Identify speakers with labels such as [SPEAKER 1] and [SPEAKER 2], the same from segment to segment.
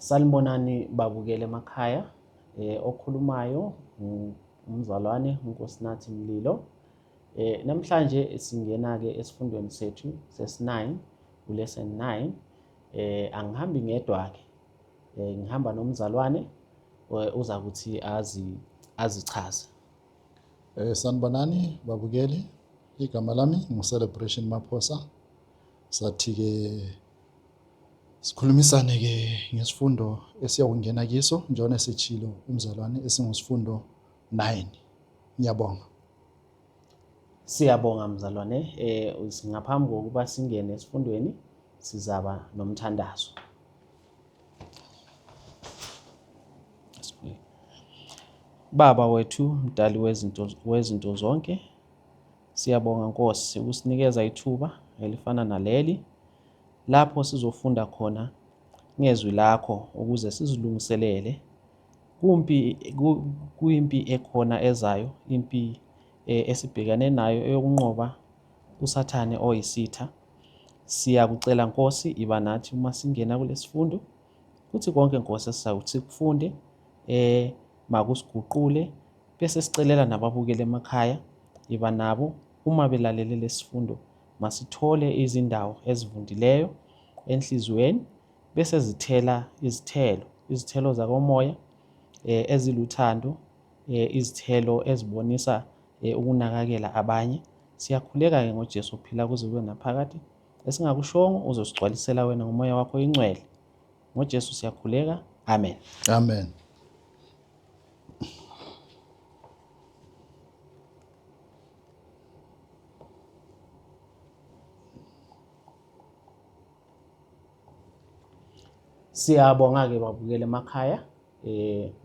[SPEAKER 1] Sanibonani babukele emakhaya. Okhulumayo umzalwane uNkosinathi Mlilo. Namhlanje singena-ke esifundweni sethu sesi-9, lesson 9. Angihambi ngedwa-ke, ngihamba nomzalwane uza kuthi azichaze.
[SPEAKER 2] Sanibonani babukeli, igama lami ngu-Celebration Maphosa. Sathi-ke sikhulumisane-ke ngesifundo esiyakungena kiso njalo esitshilo umzalwane esingosifundo 9. Ngiyabonga.
[SPEAKER 1] Siyabonga mzalwane. Ngaphambi kokuba singene esifundweni sizaba nomthandazo. Baba wethu mdali wezinto zonke, siyabonga Nkosi ukusinikeza ithuba elifana naleli lapho sizofunda khona ngezwi lakho ukuze sizilungiselele kuyimpi ekhona ezayo, impi esibhekane nayo eyokunqoba uSathane oyisitha. Siyakucela Nkosi, iba nathi uma singena kulesifundo, kuthi konke Nkosi esizawuthi kufunde makusiguqule, bese sicelela nababukele emakhaya, iba nabo uma belalele lesifundo, masithole izindawo ezivundileyo enhlizweni bese zithela izithelo zakomoya, eziluthando, izithelo ezibonisa ukunakekela abanye. Siyakhuleka-ke ngoJesu ophila kuze kube naphakade, esingakushongo uzosigcwalisela wena ngomoya wakho ingcwele. NgoJesu siyakhuleka, amen.
[SPEAKER 2] Amen.
[SPEAKER 1] Siyabonga-ke babukele emakhaya.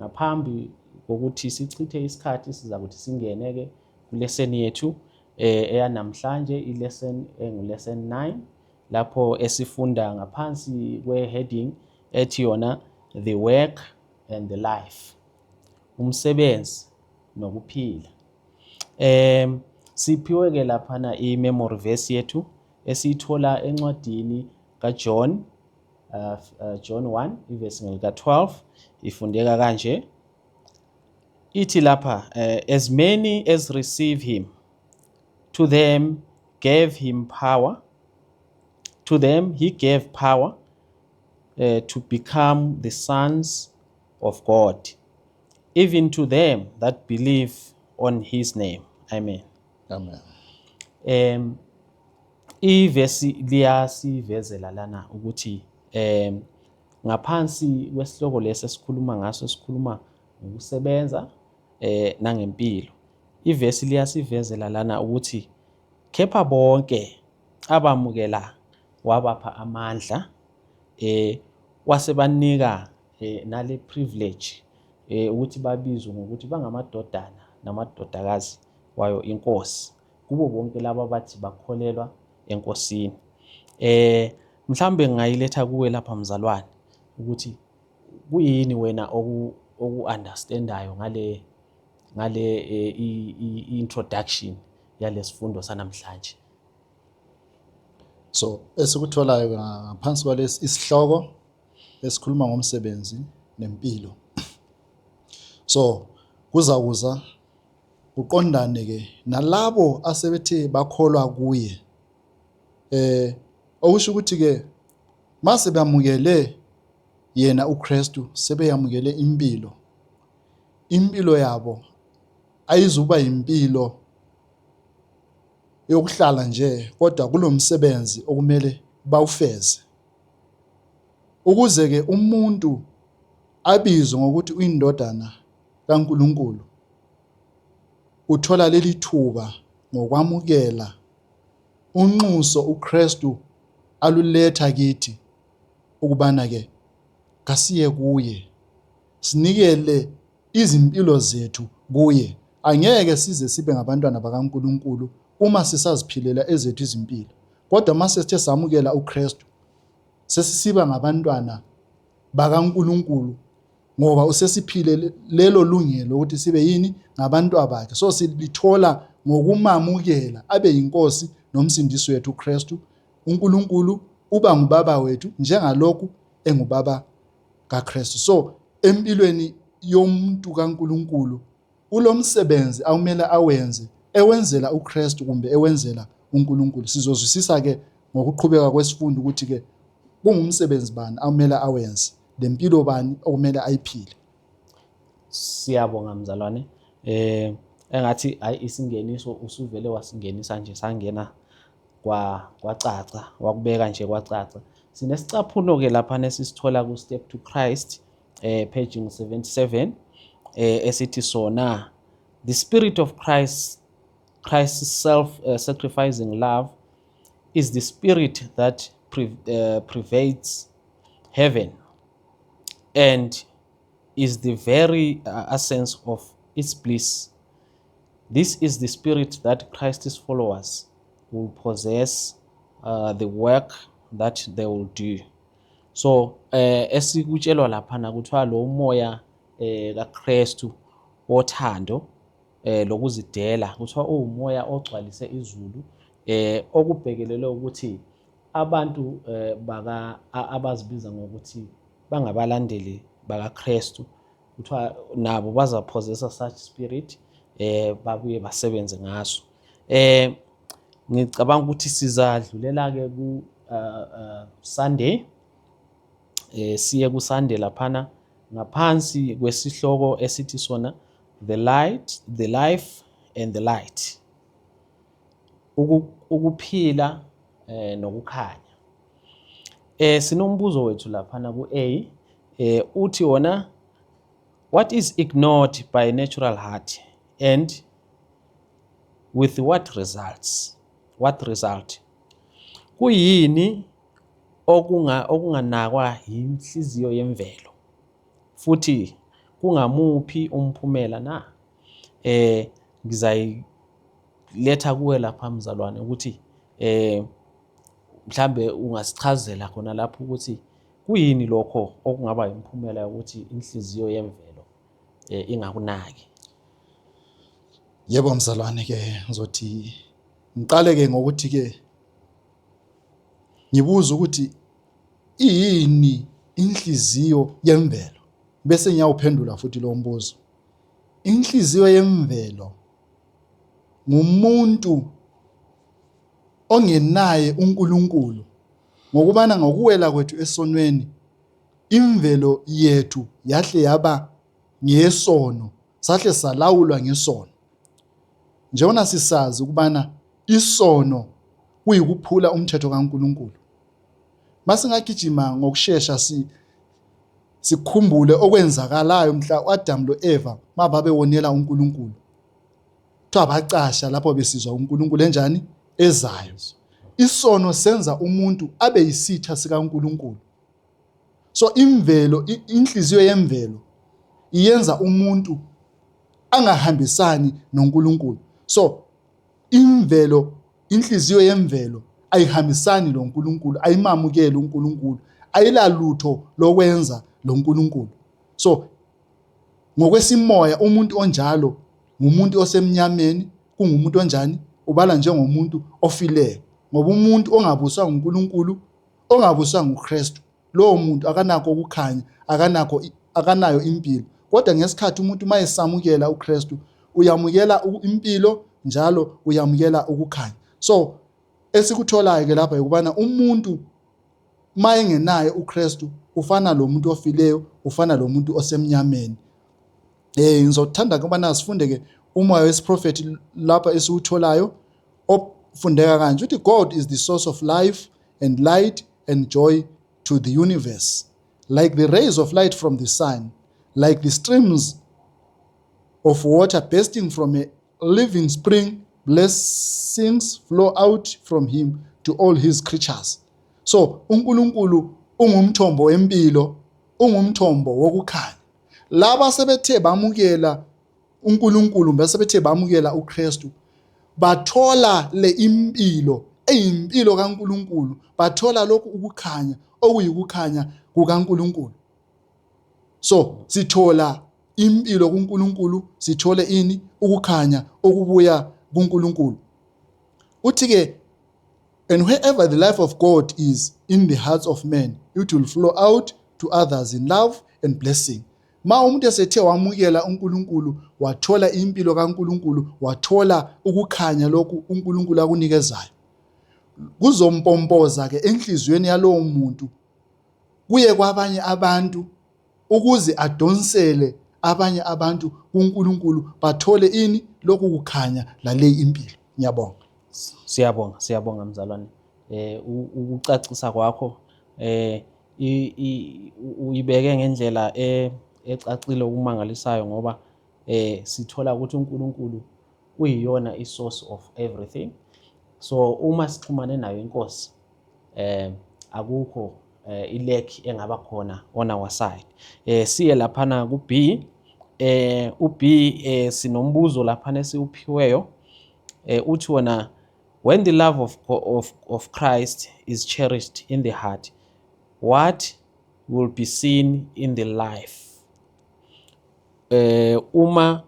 [SPEAKER 1] Ngaphambi kokuthi sichithe isikhathi siza kuthi singene-ke kulesson yethu eyanamhlanje, ilesson lesson 9, lapho esifunda ngaphansi kwe-heading ethi yona the work and the life, umsebenzi nokuphila. Siphiwe-ke laphana i-memory verse yethu esiyithola encwadini kaJohn, John 1 ivesi lika-12, ifundeka kanje. Ithi lapha, as many as receive him, to them he gave power to become the sons of God, even to them that believe on his name. Amen.
[SPEAKER 2] Amen.
[SPEAKER 1] Ivesi liyasivezela lana ukuthi ngaphansi kwesihloko lesi esikhuluma ngaso, sikhuluma ngokusebenza nangempilo. Ivesi liyasivezela lana ukuthi kepha bonke abamukela wabapha amandla, wasebanika nale privilege ukuthi babizwe ngokuthi bangamadodana namadodakazi wayo inkosi, kubo bonke laba bathi bakholelwa enkosini. Mhlambe ngingayiletha kuwe lapha mzalwane ukuthi kuyini wena oku-understandayo ngale introduction yalesifundo sanamhlanje.
[SPEAKER 2] So esikutholayo ngaphansi kwalesi isihloko esikhuluma ngomsebenzi nempilo. So kuza uqondane ke nalabo asebethe bakholwa kuye. Okusho ukuthi ke mase bamukele yena uKristu, sebeyamukele impilo yabo ayizuba impilo yokuhlala nje, kodwa kulomsebenzi okumele bawufeze ukuze ke umuntu abizwe ngokuthi uyindodana kaNkulunkulu. Uthola leli thuba ngokwamukela unxuso uKristu aluletha kithi, ukubana ke kasiye kuye, sinikele izimpilo zethu kuye. Angeke size sibe ngabantwana bakaNkulunkulu uma sisaziphilela ezethu izimpilo, kodwa uma sesithe samukela uKristu sesisiba ngabantwana bakaNkulunkulu, ngoba usesiphile lelo lungelo ukuthi sibe yini, ngabantu bakhe. So silithola ngokumamukela abe yinkosi nomsindisi wethu uKristu. uNkulunkulu uba ngubaba wethu njengalokhu engubaba kaKristu. So empilweni yomuntu kaNkulunkulu ulomsebenzi awumele awenze ewenzela uKristu kumbe ewenzela uNkulunkulu. Sizozwisisa ke ngokuqhubeka kwesifundo ukuthi ke kungumsebenzi bani awumele awenze, lempilo bani okumele ayiphile.
[SPEAKER 1] Siyabonga mzalwane. Engathi hayi isingeniso usuvele wasingenisa nje sangena kwacaca, wakubeka nje kwacaca. Sinesicaphuno ke lapha nesisithola ku Step to Christ page 77 esithi sona, the spirit of Christ's self-sacrificing love is the spirit that pervades heaven and is the very essence of its bliss. This is the spirit that Christ's followers will possess the work that they will do. So esikutshelwa laphana kuthiwa lo moya kaKristu wothando lokuzidela kuthiwa umoya ogcwalise izulu, okubhekelele ukuthi abantu abazibiza ngokuthi bangabalandeli bakaKristu kuthiwa nabo bazapossessa such spirit, babuye basebenze ngaso. Ngicabanga ukuthi sizadlulela ke ku Sunday, siye ku Sunday laphana ngaphansi kwesihloko esithi sona the light, the life and the light, ukuphila nokukhanya. Sinombuzo wethu laphana ku A, uthi wona, what is ignored by natural heart and with what results? What result? Kuyini okunganakwa yinhliziyo yemvelo futhi kungamuphi umphumela na? Ngizayiletha kuwe lapha mzalwane ukuthi mhlambe ungasichazela khona lapho ukuthi kuyini lokho okungaba imphumela ukuthi inhliziyo yemvelo ingakunaki.
[SPEAKER 2] Yebo mzalwane, ke ngizothi ngiqale ke ngokuthi ke ngibuza ukuthi iyini inhliziyo yemvelo, bese ngiyawuphendula futhi lo mbuzo. Inhliziyo yemvelo ngumuntu ongenaye uNkulunkulu, ngokubana ngokuwela kwethu esonweni imvelo yethu yahle yaba ngesono, sahle salawulwa ngesono. Njengoba sisazi ukubana isono kuyikuphula umthetho kaNkulunkulu. Masingagijima ngokusheshsha sikhumbule okwenzakalayo mhla uAdam loEva mababe wonela uNkulunkulu. Kuthiwa bacasha lapho besizwa uNkulunkulu enjani? Ezayo. Isono senza umuntu abe yisitha sikaNkulunkulu. So imvelo, inhliziyo yemvelo iyenza umuntu angahambisani noNkulunkulu. So imvelo, inhliziyo yemvelo ayihambisani noNkulunkulu, ayimamukeli uNkulunkulu, ayilalutho lokwenza loNkulunkulu. So ngokwesimoya umuntu onjalo ngumuntu osemnyameni, kungumuntu onjani? Ubala njengomuntu ofileyo. Ngoba umuntu ongabuswa uNkulunkulu, ongabuswa nguKristu, lowo muntu akanako ukukhanya, akanayo impilo. Kodwa ngesikhathi umuntu mayesamukela uKristu, uyamukela impilo njalo uyamukela ukukhanya. So esikutholayo ke lapha ukubana umuntu mayengenaye uKristu ufana lo muntu ofileyo, ufana lo muntu osemnyameni. Ngizothanda ukubana sifunde ke umoya wesiprofeti lapha esiwutholayo ofundeka kanje uthi, God is the source of life and light and joy to the universe, like the rays of light from the sun, like the streams of water bursting from a living spring, blessings flow out from him to all his creatures. So uNkulunkulu ungumthombo wempilo, ungumthombo wokukhanya. Laba sebethe bamukela uNkulunkulu bese bethe bamukela uKristu, bathola le impilo eyimpilo kaNkulunkulu, bathola lokhu ukukhanya okuyikukhanya kukaNkulunkulu. So sithola impilo kuNkulunkulu, sithole ini? Ukukhanya okubuya kuNkulunkulu. Uthi ke, and wherever the life of God is in the hearts of men, it will flow out to others in love and blessing. Ma umuntu esethe wamukela uNkulunkulu, wathola impilo kaNkulunkulu, wathola ukukhanya lokhu uNkulunkulu akunikezayo, kuzompompoza ke enhliziyweni yalowo muntu kuye kwabanye abantu ukuze adonsele abanye abantu kuNkulunkulu bathole ini lokhu kukhanya lale impilo. Ngiyabonga.
[SPEAKER 1] Siyabonga mzalwane. Ukucacisa kwakho uyibeke ngendlela ecacile okumangalisayo ngoba sithola ukuthi uNkulunkulu uyiyona isource of everything. So uma sixhumane nayo inkosi akukho ilack engaba khona on our side. Siye laphana ku B, u-B sinombuzo laphana esiuphiweyo uthi wona, when the love of Christ is cherished in the heart, what will be seen in the life? Uma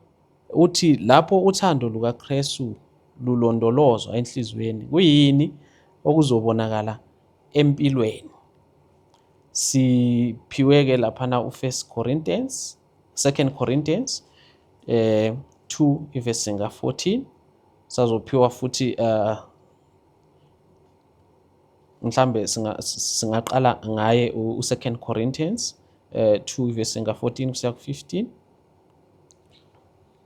[SPEAKER 1] uthi lapho uthando lukaKristu lulondolozwa enhlizweni, kuyini okuzobonakala empilweni? Siphiweke laphana u2 Corinthians 2 verse 14. Sazophiwa futhi mhlambe singaqala ngaye u2 Corinthians 2 verse 14 kusiya ku15.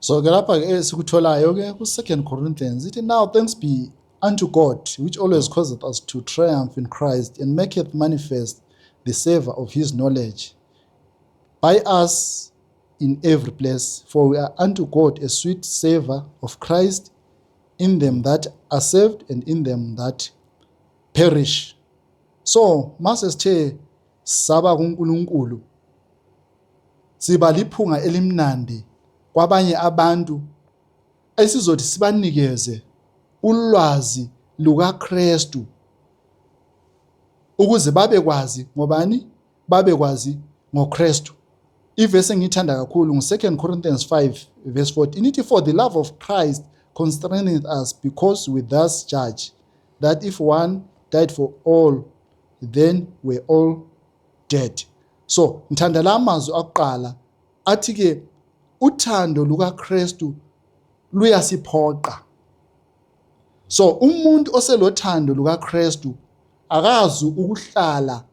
[SPEAKER 2] So ke lapha ke sikutholayo ke ku2 Corinthians ithi, now thanks be unto God which always causeth us to triumph in Christ and maketh manifest the savour of his knowledge by us in every place, for we are unto God a sweet savour of Christ in them that are saved and in them that perish. So mase sithe saba kuNkulunkulu siba liphunga elimnandi kwabanye abantu esizothi sibanikeze ulwazi lukaKristu ukuze babekwazi ngobani, babekwazi ngoKristu. Ivesi engithanda kakhulu ngu2 Corinthians 5 verse 14 ithi, for the love of Christ constraineth us, because we thus judge that if one died for all, then we're all dead. So ngithanda la mazwi akuqala athi ke uthando lukaKristu luyasiphoqa. So umuntu oselothando lukaKristu akazi ukuhlala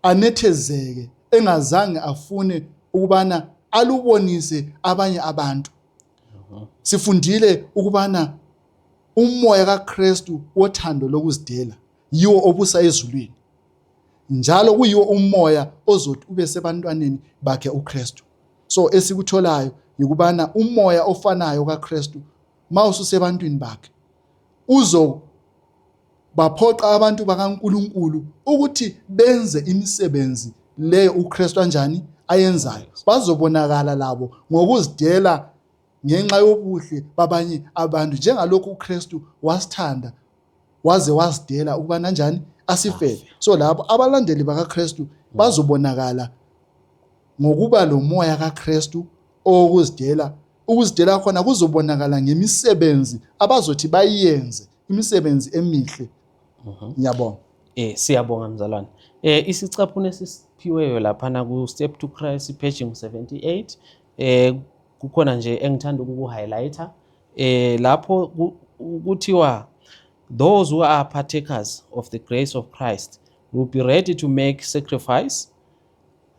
[SPEAKER 2] anethezeke engazange afune ukubana alubonise abanye abantu. Sifundile ukubana umoya kaKristu wothando lokuzidela yiwo obusa ezulwini, njalo kuyiwo umoya ozothi ube sebantwaneni bakhe uKristu. So esikutholayo yikubana umoya ofanayo kaKristu mawususebantwini bakhe baphoqa abantu bakaNkulunkulu ukuthi benze imisebenzi leyo uKristu kanjani ayenzayo, bazobonakala labo ngokuzidela ngenxa yobuhle babanye abantu, njengalokhu uKristu wasithanda waze wazidela ukuba kanjani asifele. So labo abalandeli bakaKristu bazobonakala ngokuba lo moya kaKristu okuzidela. Ukuzidela khona kuzobonakala ngemisebenzi abazothi bayiyenze, imisebenzi emihle. Ngiyabonga.
[SPEAKER 1] Siyabonga mzalwane. Isicaphune esiphiweyo laphana ku Step to Christ page 78 kukhona nje engithanda ukuhighlighta lapho kuthiwa, those who are partakers of the grace of Christ will be ready to make sacrifice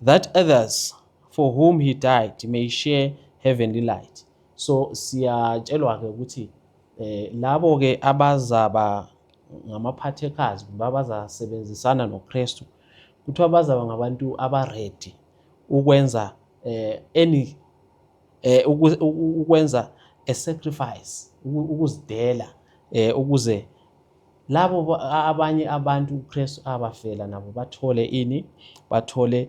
[SPEAKER 1] that others for whom he died may share heavenly light. So siyatshelwa ke ukuthi labo ke abazaba ngama-partakers babazasebenzisana noKristu kuthiwa bazaba ngabantu abaready ukwenza ukwenza a sacrifice, ukuzidela ukuze labo abanye abantu uKristu abafela nabo bathole ini, bathole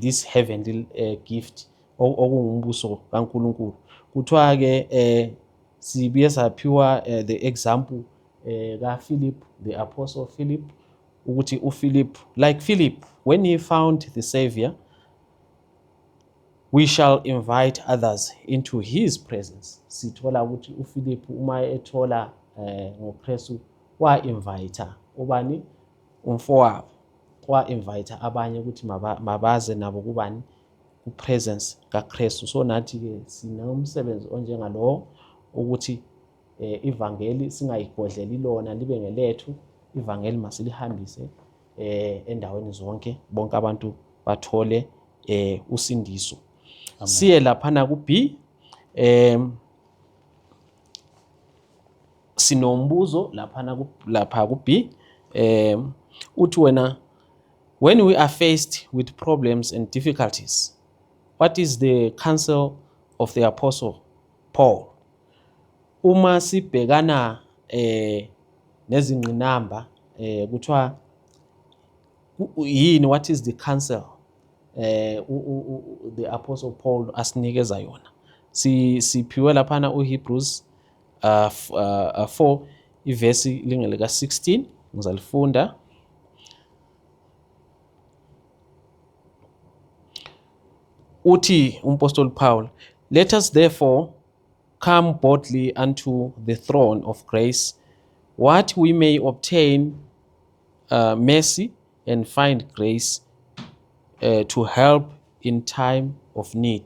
[SPEAKER 1] this heavenly gift okungumbuso kaNkulunkulu. Kuthiwa ke sibuye saphiwa the example kaPhilip, the apostle Philip, ukuthi uPhilip, like Philip, when he found the Savior, we shall invite others into his presence. Sithola ukuthi uPhilip uma ethola ngoKristu wa-invite ubani, umfowabo kwa-invite abanye ukuthi mabaze nabo kubani ku-presence kaKristu. So nathi-ke sinomsebenzi onjengalowo ukuthi ivangeli singayigodleli lona libe ngelethu. Ivangeli masilihambise endaweni zonke, bonke abantu bathole usindiso. Siye laphana ku-B. Sinombuzo lapha ku-B. Uthi wena, when we are faced with problems and difficulties, what is the counsel of the Apostle Paul? Uma sibhekana nezingqinamba kuthiwa yini, what is the counsel the Apostle Paul asinikeza yona? Siphiwe laphana uHebrews 4 ivesi lingelika 16, ngizalifunda. Uthi umpostoli Paul, let us therefore come boldly unto the throne of grace, what we may obtain mercy and find grace to help in time of need.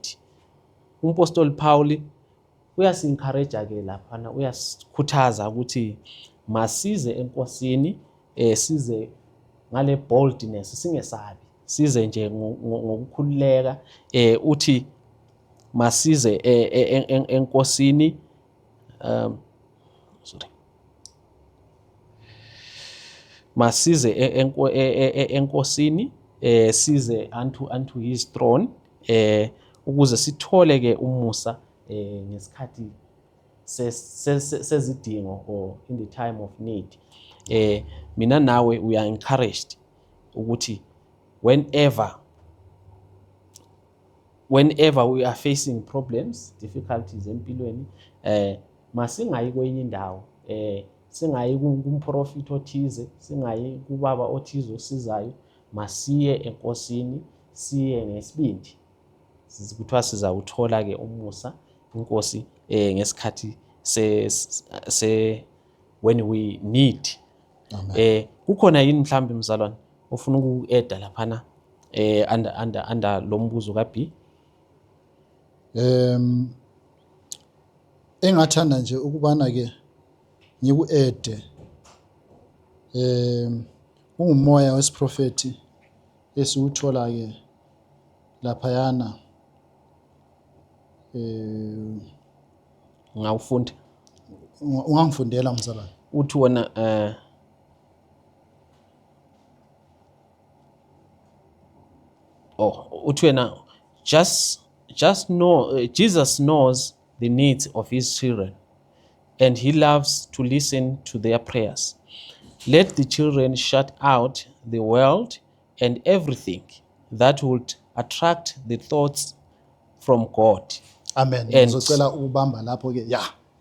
[SPEAKER 1] Umpostoli Paul uyasi-encourage ke laphana, uyasikhuthaza ukuthi masize enkosini, size ngale boldness, singesabi, size nje ngokukhululeka. Uthi masize enkosini, masize enkosini, size unto his throne, ukuze sithole ke umusa ngesikhathi sezidingo, or in the time of need. Mina nawe we are encouraged ukuthi whenever we are facing problems, difficulties empilweni, masingayi kwenye indawo, singayi kumprofiti othize, singayi kubaba othize osizayo, masiye enkosini, siye ngesibindi. Kuthiwa sizawuthola ke umusa inkosi ngesikhathi when we need. Kukhona yini mhlambi mzalwane ofuna uku-eda laphana under lo mbuzo ka-B?
[SPEAKER 2] Engathanda nje ukubana ke ngiku-ede ungumoya wesiprofeti esiwuthola ke laphayana,
[SPEAKER 1] ngawufunda.
[SPEAKER 2] Ungangifundela mzalwane.
[SPEAKER 1] Uthi wona uthi wena, just know Jesus knows the needs of his children and he loves to listen to their prayers. Let the children shut out the world and everything that would attract the thoughts from God.
[SPEAKER 2] Amen. Ngizocela ukubamba lapho ke,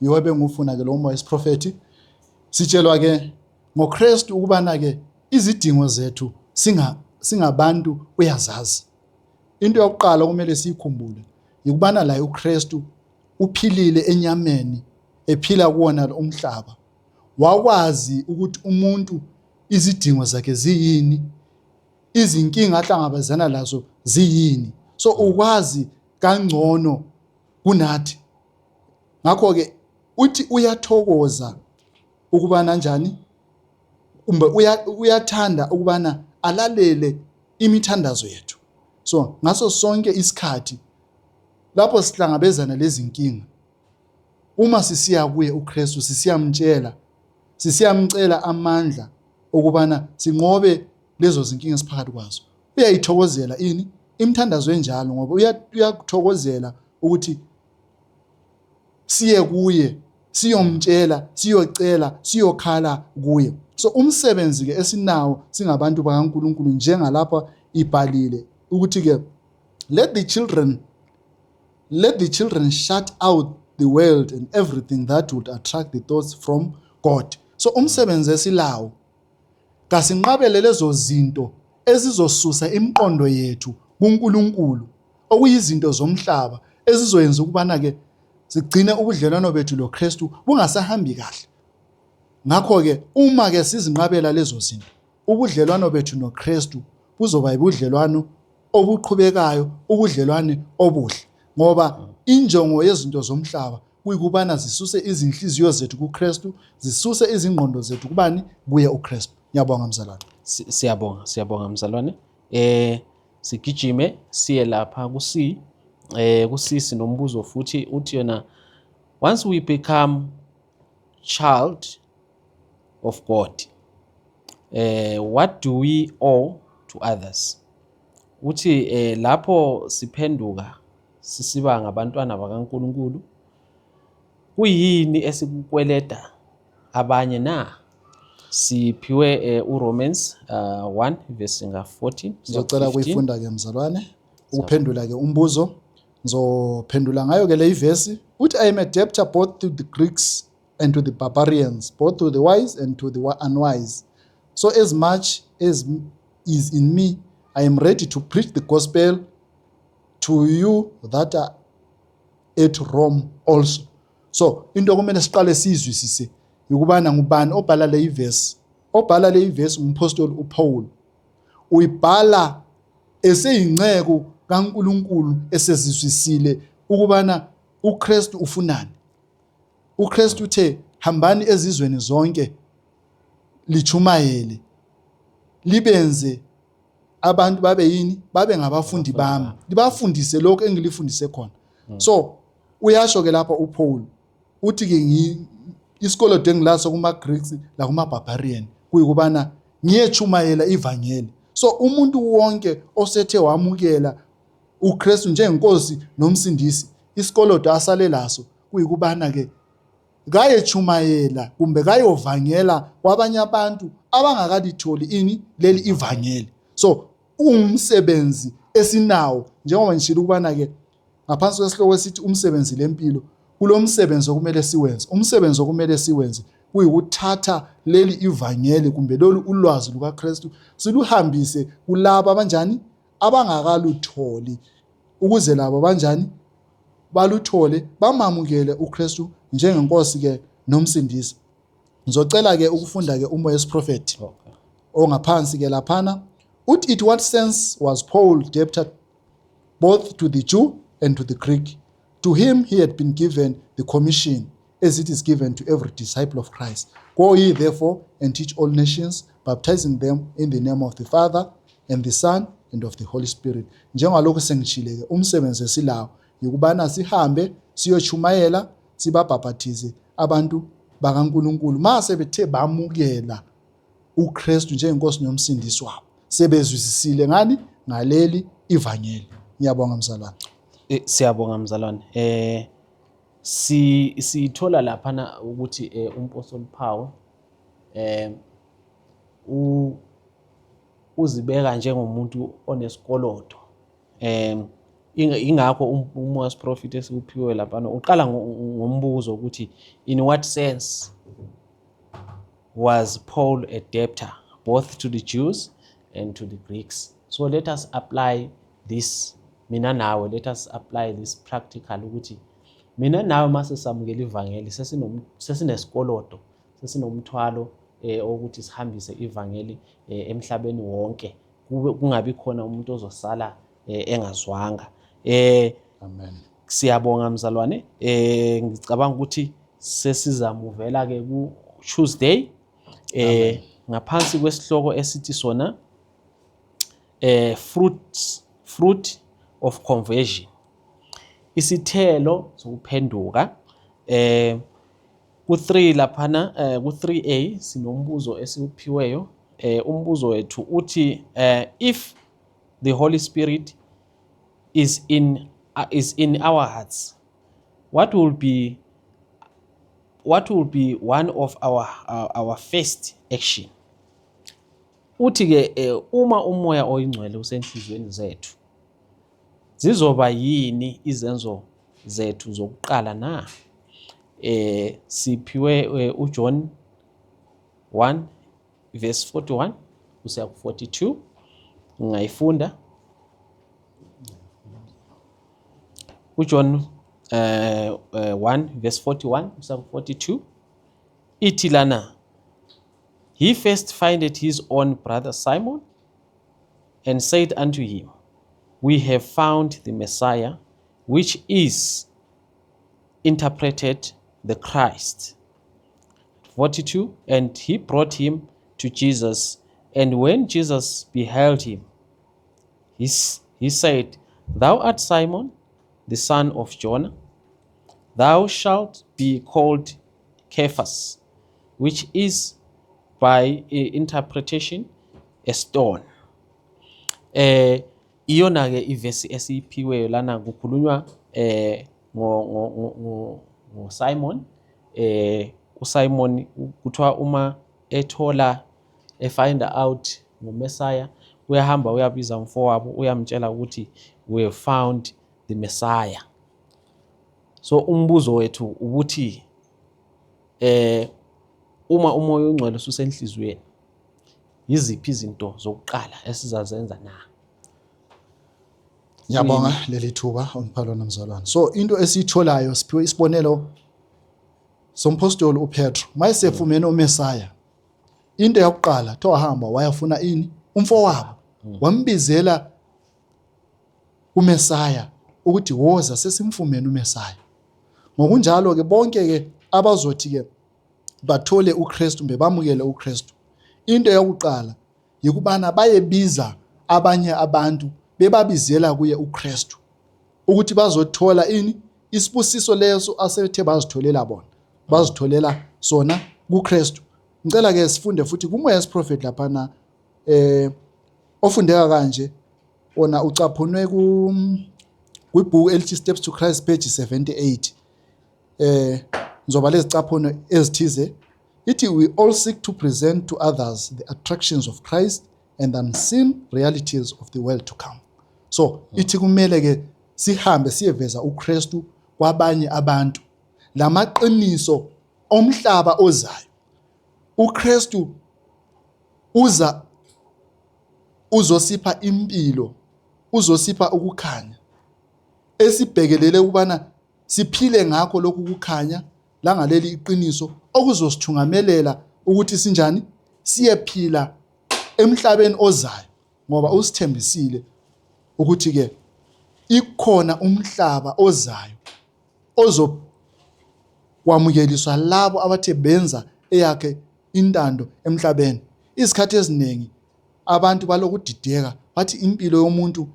[SPEAKER 2] yiwe bengufuna ke lo moya wesiprofeti. Sitshelwa ke ngoKristu ukubana ke izidingo zethu singabantu uyazazi. Into yokuqala kumele sikhumbule ukubana la uKristu uphilile enyameni, ephila kuwona umhlaba. Wakwazi ukuthi umuntu izidingo zakhe ziyini, izinkinga ahlangabezana lazo ziyini. So ukwazi kangcono kunathi. Ngakho ke uthi uyathokoza ukubana njani, uyathanda ukubana alalele imithandazo yethu. So ngaso sonke isikhathi lapho sihlangabezana lezi nkinga, uma sisiya kuye uKristu, sisiyamcela amandla ukubana sinqobe lezo zinkinga siphakathi kwazo, uyayithokozela ini imithandazo enjalo, ngoba uyakuthokozela ukuthi siye kuye, siyomtshela, siyocela, siyokhala kuye. So umsebenzi ke esinawo singabantu bakaNkulunkulu njengalapha ibhalile ukuthi ke let the children shut out the world and everything that would attract the thoughts from God. So umsebenzi esilawo kasinqabele lezo zinto ezizosusa imiqondo yethu kuNkulunkulu, okuyizinto zomhlaba ezizoyenza ukubana ke sigcine ubudlelwano bethu loKristu bungasahambi kahle. Ngakho ke uma ke sizinqabela lezo zinto, ubudlelwano bethu noKristu buzoba ubudlelwano obuqhubekayo, ubudlelwane obuhle, ngoba injongo yezinto zomhlaba kuyikubana zisuse izinhliziyo zethu kuKristu, zisuse izingqondo zethu kubani? Kuye uKristu. Ngiyabonga mzalwane.
[SPEAKER 1] Siyabonga mzalwane. Sigijime siye lapha kusisi nombuzo futhi uthi yona, once we become child of God, what do we owe to others? Uthi lapho siphenduka sisiba ngabantwana bakaNkulunkulu, kuyini esikukweleta abanye na? Siphiwe uRomans 1 verse 14.
[SPEAKER 2] Ngizocela kuyifunda ke mzalwane ukuphendula ke umbuzo. Ngizophendula ngayo ke le ivesi. Uthi, I am a debtor both to the Greeks and to the barbarians, both to the wise and to the unwise. So as much as is in me, I am ready to preach the gospel to you that are at Rome also. So into okumele siqale sizwisise ukubana ngubani obhala le ivesi. Obhala le ivesi umpostoli uPaul. Uyibhala eseyinceku kaNkulunkulu esezizwisile ukubana uKristu ufunani. uKristu uthe hambani ezizweni zonke lichumayele, libenze abantu babe yini? Babe ngabafundi bami, libafundise lokho engilifundise khona. So uyasho ke lapha uPaul uthi ke isikolo engilaso kuma Greeks la kuma barbarian kuyikubana ngiyechumayela ivangeli. So umuntu wonke osethe wamukela uKristu njengenkosi nomsindisi, isikolo asale laso kuyikubana ke kayechumayela kumbe kayovangela kwabanye abantu abangakalitholi ini leli ivangeli. So umsebenzi esinawo njengoba ngishilo ukubana ke ngaphansi kwesihloko esithi umsebenzi lempilo, kulomsebenzi okumele siwenze. Umsebenzi okumele siwenze kuyikuthatha leli ivangeli kumbe lolu ulwazi lukaKristu siluhambise kulabo abanjani? Abangakalutholi, ukuze labo banjani? Baluthole, bamamukele uKristu njengenkosi ke nomsindisi. Ngizocela ke ukufunda ke umoya wesiprofeti ongaphansi ke laphana. Uthi, it what sense was Paul debtor both to the Jew and to the Greek? To him he had been given the commission as it is given to every disciple of Christ. Go ye therefore and teach all nations, baptizing them in the name of the Father and the Son and of the Holy Spirit. Njengalokho sengishile ke umsebenzi esilawo yikubana sihambe siyochumayela, sibabhaphathize abantu bakaNkulunkulu mase bethe bamukela uKristu njengenkosi nomsindisi wabo, sebezwisisile ngani? Ngaleli ivangeli. Ngiyabonga mzalwane.
[SPEAKER 1] Siyabonga mzalwane. Sithola laphana ukuthi umpostoli Paul uzibeka njengomuntu onesikolodo. Ingakho umoya wesiprofeti esikuphiwe laphana uqala ngombuzo ukuthi, in what sense was Paul a debtor both to the Jews and to the Greeks? So let us apply this. Mina nawe, let us apply this practical ukuthi mina nawe mase samukela ivangeli sesinesikolodo, sesinomthwalo ukuthi sihambise ivangeli emhlabeni wonke, kungabi khona umuntu ozosala engazwanga.
[SPEAKER 2] Amen.
[SPEAKER 1] Siyabonga mzalwane. Ngicabanga ukuthi sesizamuvela ke ku Tuesday ngaphansi kwesihloko esithi sona fruit of conversion, isithelo sokuphenduka. Ku3 laphana ku3a sinombuzo esiuphiweyo. Umbuzo wethu uthi, if the Holy Spirit is in our hearts, what will be one of our first action? Uthi ke uma umoya oyingcwele usenhlizweni zethu, zizoba yini izenzo zethu zokuqala na? Siphiwe uJohn 1 verse 41 kusiya ku42. Ngayifunda uJohn 1 verse 41 kusiya ku42 ithi lana, He first findeth his own brother Simon, and said unto him, We have found the Messiah, which is interpreted the Christ. 42. And he brought him to Jesus, and when Jesus beheld him, he said, Thou art Simon, the son of Jonah. Thou shalt be called Cephas, which is by interpretation a stone. Iyona ke ivesi esiphiweyo lana kukhulunywa ngo Simon. uSimon kuthiwa uma ethola find out ngoMessiah, uyahamba uyabiza umfowabo uyamtshela ukuthi we have found the Messiah. So umbuzo wethu ukuthi uma umoya ongcwele ususenhlizweni, yiziphi izinto zokuqala esizazenza na?
[SPEAKER 2] Ngiyabonga leli thuba umphalona mzalwane. So into esiyitholayo siphiwe isibonelo sompostoli uPetro. Mayesefumene uMessiah, into yokuqala tho wahamba wayafuna ini? Umfowabo. Wambizela uMessiah ukuthi woza sesimfumene uMessiah. Ngokunjalo ke bonke ke abazothi ke bathole uKristu bebamukele uKristu, into yokuqala yikubana bayebiza abanye abantu bebabizela kuye uKristu ukuthi bazothola ini? Isibusiso leso asethe bazitholela bona, bazitholela sona kuKristu. Ngicela ke sifunde futhi kumoya wesiprofeti lapha na ofundeka kanje ona ucaphunwe kwibhuku elithi Steps to Christ page 78. Nzoba lezicaphuno ezithize ithi, we all seek to present to others the attractions of Christ and the unseen realities of the world to come. So ithi kumele ke sihambe siyeveza uKristu kwabanye abantu, lamaqiniso omhlaba ozayo. uKristu uzosipha impilo, uzosipha ukukhanya esibhekelele ukubana siphile ngakho lokhu kukhanya langaleli iqiniso okuzosithungamelela ukuthi sinjani siyephila emhlabeni ozayo, ngoba usithembisile ukuthi ke ikhona umhlaba ozayo ozokwamukeliswa labo abathe benza eyakhe intando emhlabeni. Isikhathi eziningi abantu balokudideka bathi impilo yomuntu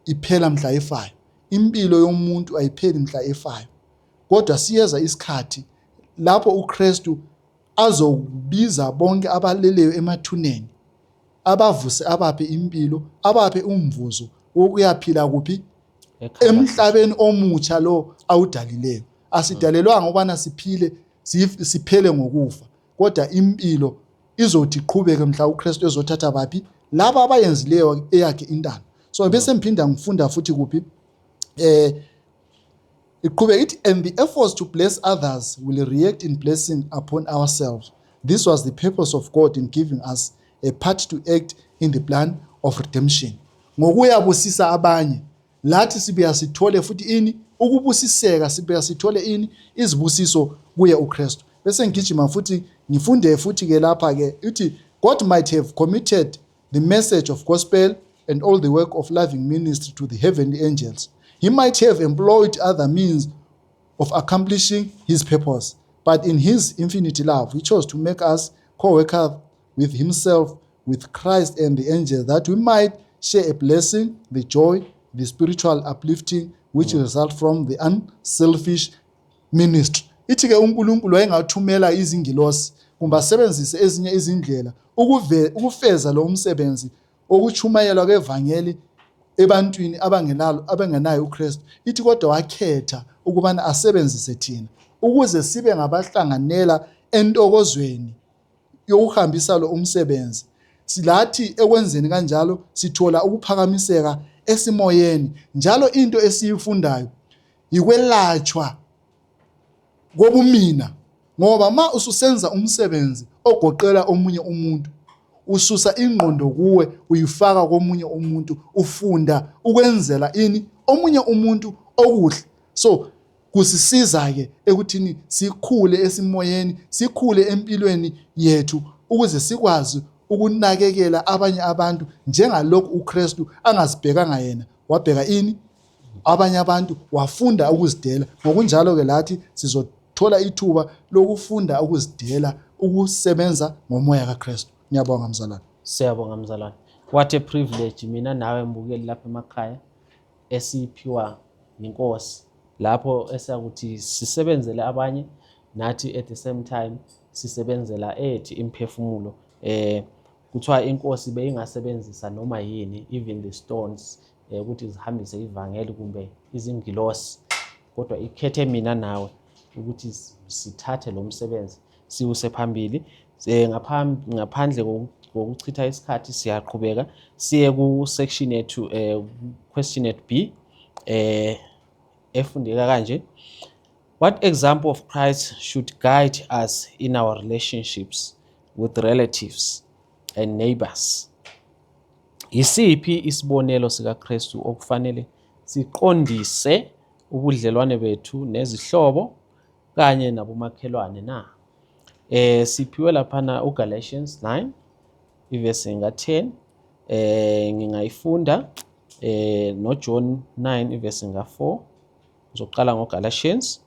[SPEAKER 2] iphela mhla efayo. Impilo yomuntu ayipheli mhla efayo, kodwa siyeza isikhathi lapho uKristu azobiza bonke abaleleyo emathuneni, abavuse abaphe impilo, abaphe umvuzo wokuyaphila kuphi? Emhlabeni omutsha lo awudalileyo. Asidalelwanga ukubana siphile siphele ngokufa, kodwa impilo izothi iqhubeke mhla uKristu ezothatha baphi? Laba abayenzileyo eyakhe intando. So bese mphinda ngifunda futhi kuphi? Iqhubeka ithi, and the efforts to bless others will react in blessing upon ourselves. This was the purpose of God in giving us a part to act in the plan of redemption. Ngokuyabusisa abanye lathi sibuya sithole futhi ini? Ukubusiseka. Sibuya sithole ini? Izibusiso kuye uKristu. Bese ngigijima futhi ngifunde futhi ke lapha ke ithi, God might have committed the message of gospel and all the work of loving ministry to the heavenly angels. He might have employed other means of accomplishing his purpose, but in his infinite love, he chose to make us co-workers with himself, with Christ and the angels, that we might share a blessing, the joy, the spiritual uplifting, which result from the unselfish ministry. Ithi ke uNkulunkulu wayengathumela izingilosi kumbe asebenzise ezinye izindlela ukufeza lo umsebenzi okuchumayelwa kwevangeli ebantwini abangenayo uKristu. Ithi kodwa wakhetha ukubana asebenzise thina ukuze sibe ngabahlanganela entokozweni yokuhambisa lo umsebenzi. Silathi ekwenzeni kanjalo sithola ukuphakamiseka esimoyeni. Njalo into esiyifundayo ikwelatshwa kobumina, ngoba ma ususenza umsebenzi ogoqela omunye umuntu, ususa ingqondo kuwe uyifaka komunye umuntu, ufunda ukwenzela ini? Omunye umuntu okuhle. So kusisiza ke ekuthini sikhule esimoyeni, sikhule empilweni yethu ukuze sikwazi ukunakekela abanye abantu njengalokhu uKristu angazibhekanga yena, wabheka ini? Abanye abantu, wafunda ukuzidela. Ngokunjalo ke lathi sizothola ithuba lokufunda ukuzidela, ukusebenza ngomoya kaKristu. Ngiyabonga mzalwane.
[SPEAKER 1] Siyabonga mzalwane. What a privilege mina nawe mbukeli lapha emakhaya esiphiwa inkosi lapho esiyakuthi sisebenzele abanye nathi at the same time sisebenzela ethi imphefumulo. Kuthiwa inkosi beyingasebenzisa noma yini, even the stones, ukuthi zihambise ivangeli kumbe izingilosi, kodwa ikhethe mina nawe ukuthi sithathe lo msebenzi siwuse phambili. Ngaphandle kokuchitha isikhathi siyaqhubeka siye ku section yethu question yethu B efundeka kanje. What example of Christ should guide us in our relationships with relatives and neighbors? Yisiphi isibonelo sikaKristu okufanele siqondise ubudlelwane bethu nezihlobo kanye nabomakhelwane na? Siphiwe laphana uGalatians 9 ivesi nga-10, ngingayifunda noJohn 9 ivesi nga-4. Ngizoqala ngoGalatians.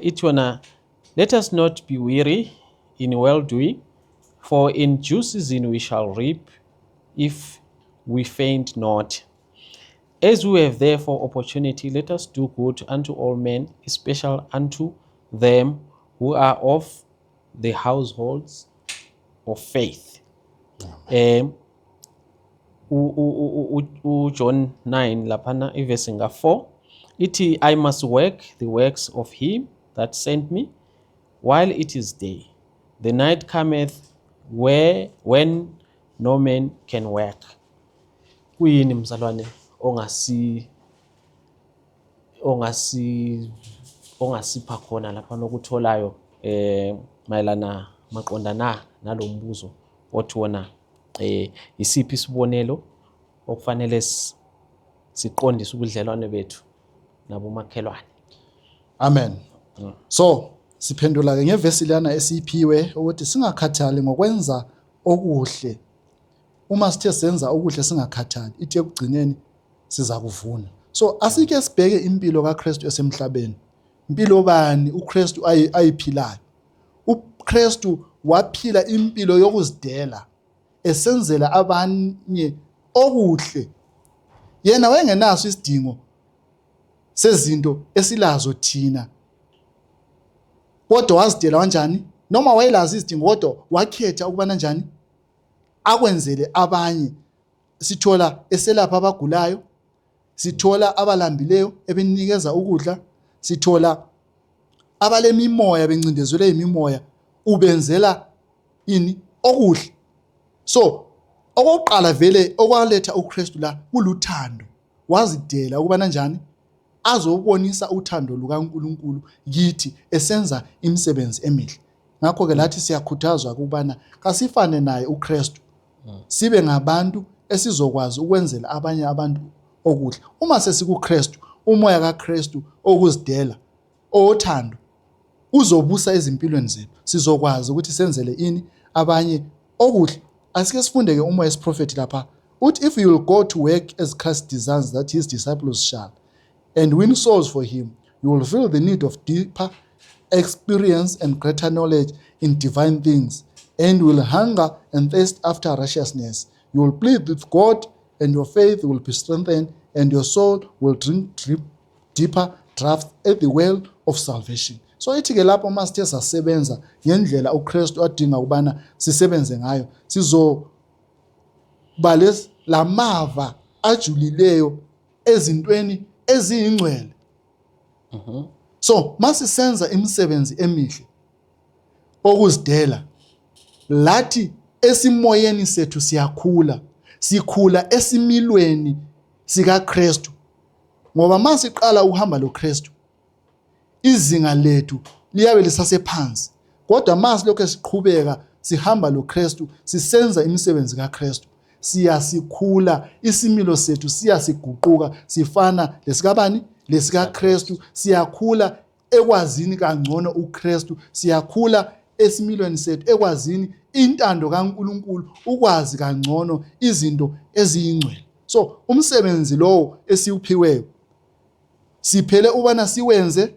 [SPEAKER 1] Ithi yona, let us not be weary in well doing, for in due season we shall reap if we faint not. As we have therefore opportunity, let us do good unto all men, especially unto them who are of the households of faith. John 9 laphana ivesi nga-4 ithi, I must work the works of him that sent me while it is day. The night cometh when no man can work. Kuyini mzalwane ongasipha khona lapha nokutholayo mayelana maqondana nalombuzo othi wona isiphi isibonelo okufanele siqondise ubudlelwane bethu nabomakhelwane?
[SPEAKER 2] Amen. So siphendula ke ngevesi lana esiphiwe ukuthi singakhathali ngokwenza okuhle. Uma sithe senza okuhle singakhathali, ithi ekugcineni siza kuvuna. So asike sibheke impilo kaKristu esemhlabeni. Impilo bani uKristu ayiphilayo? uKristu waphila impilo yokuzidela, esenzela abanye okuhle. Yena wayengenaso isidingo sezinto esilazo thina, kodwa wazidela kanjani? Noma wayelazi izidingo kodwa wakhetha ukuba kanjani akwenzele abanye. Sithola eselapha abagulayo, sithola abalambileyo ebenikeza ukudla, sithola abalemimoya bencindezelwe yimimoya ubenzela ini okuhle. So okokuqala vele okwaletha uKristu la kuluthando. Wazidela ukuba kanjani azobonisa uthando lukaNkulunkulu kithi esenza imisebenzi emihle. Ngakho ke lathi siyakhuthazwa ukubana kasifane naye uKristu, sibe ngabantu esizokwazi ukwenzela abanye abantu okuhle. Uma sesikuKristu, umoya kaKristu okuzidela, othando, uzobusa ezimpilweni zethu. Sizokwazi ukuthi senzele ini abanye okuhle. Asike sifunde ke umoya wesiprofeti lapha. Uthi if you will go to work as Christ desires that his disciples shall, and win souls for him, you will feel the need of deeper experience and greater knowledge in divine things, and will hunger and thirst after righteousness. You will plead with God, and your faith will be strengthened, and your soul will drink deeper draught at the well of salvation. So ithi ke lapho masithe sasebenza ngendlela uKristu adinga ukubana sisebenze ngayo, sizoba lamava ajulileyo ezintweni eziyingcwele. So masisenza imisebenzi emihle okuzidela, lathi esimoyeni sethu sikhula esimilweni sikaKristu. Ngoba masiqala uhamba loKristu, izinga lethu liyabe lisasephansi, kodwa masilokho esiqhubeka sihamba loKristu, sisenza imisebenzi kaKristu, siyasikhula, isimilo sethu siyasiguquka, sifana lesikabani? LesikaKristu. Siyakhula ekwazini kangcono uKristu, siyakhula esimilweni sethu ekwazini intando kaNkulunkulu, ukwazi kangcono izinto eziyingcwele. So umsebenzi lowo esiwuphiweyo siphele ubana siwenze,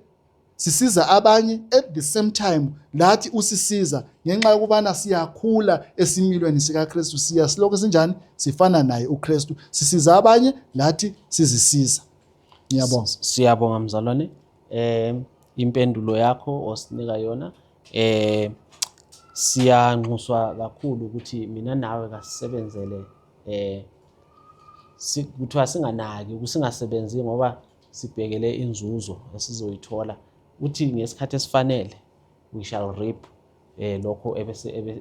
[SPEAKER 2] sisiza abanye, at the same time lathi usisiza ngenxa yokubana siyakhula esimilweni sikaKristu, silokhu sinjani, sifana naye uKristu, sisiza abanye lathi sizisiza. Ngiyabonga.
[SPEAKER 1] Siyabonga mzalwane, impendulo yakho osinika yona, siyanxuswa kakhulu ukuthi mina nawe kasisebenzele, kuthiwa singanaki ukusingasebenzi ngoba sibhekele inzuzo esizoyithola, uthi ngesikhathi esifanele we shall reap lokho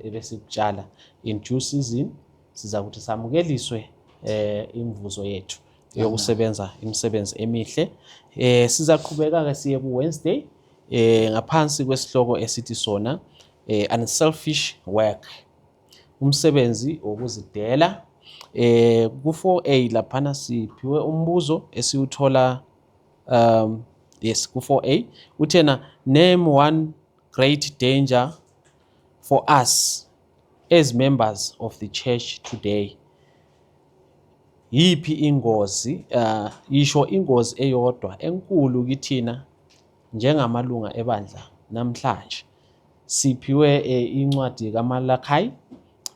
[SPEAKER 1] ebesikutshala. In due season siza kuthi samukeliswe imvuzo yethu yokusebenza imisebenzi emihle. Sizaqhubeka-ke siye ku-Wednesday ngaphansi kwesihloko esithi sona unselfish work, umsebenzi wokuzidela. Ku-4A laphana siphiwe umbuzo esiwuthola, yes, ku-4A uthena, name one great danger for us as members of the church today. Yiphi ingozi, yisho ingozi eyodwa enkulu kithina njengamalunga ebandla namhlanje. Siphiwe incwadi kaMalakhi,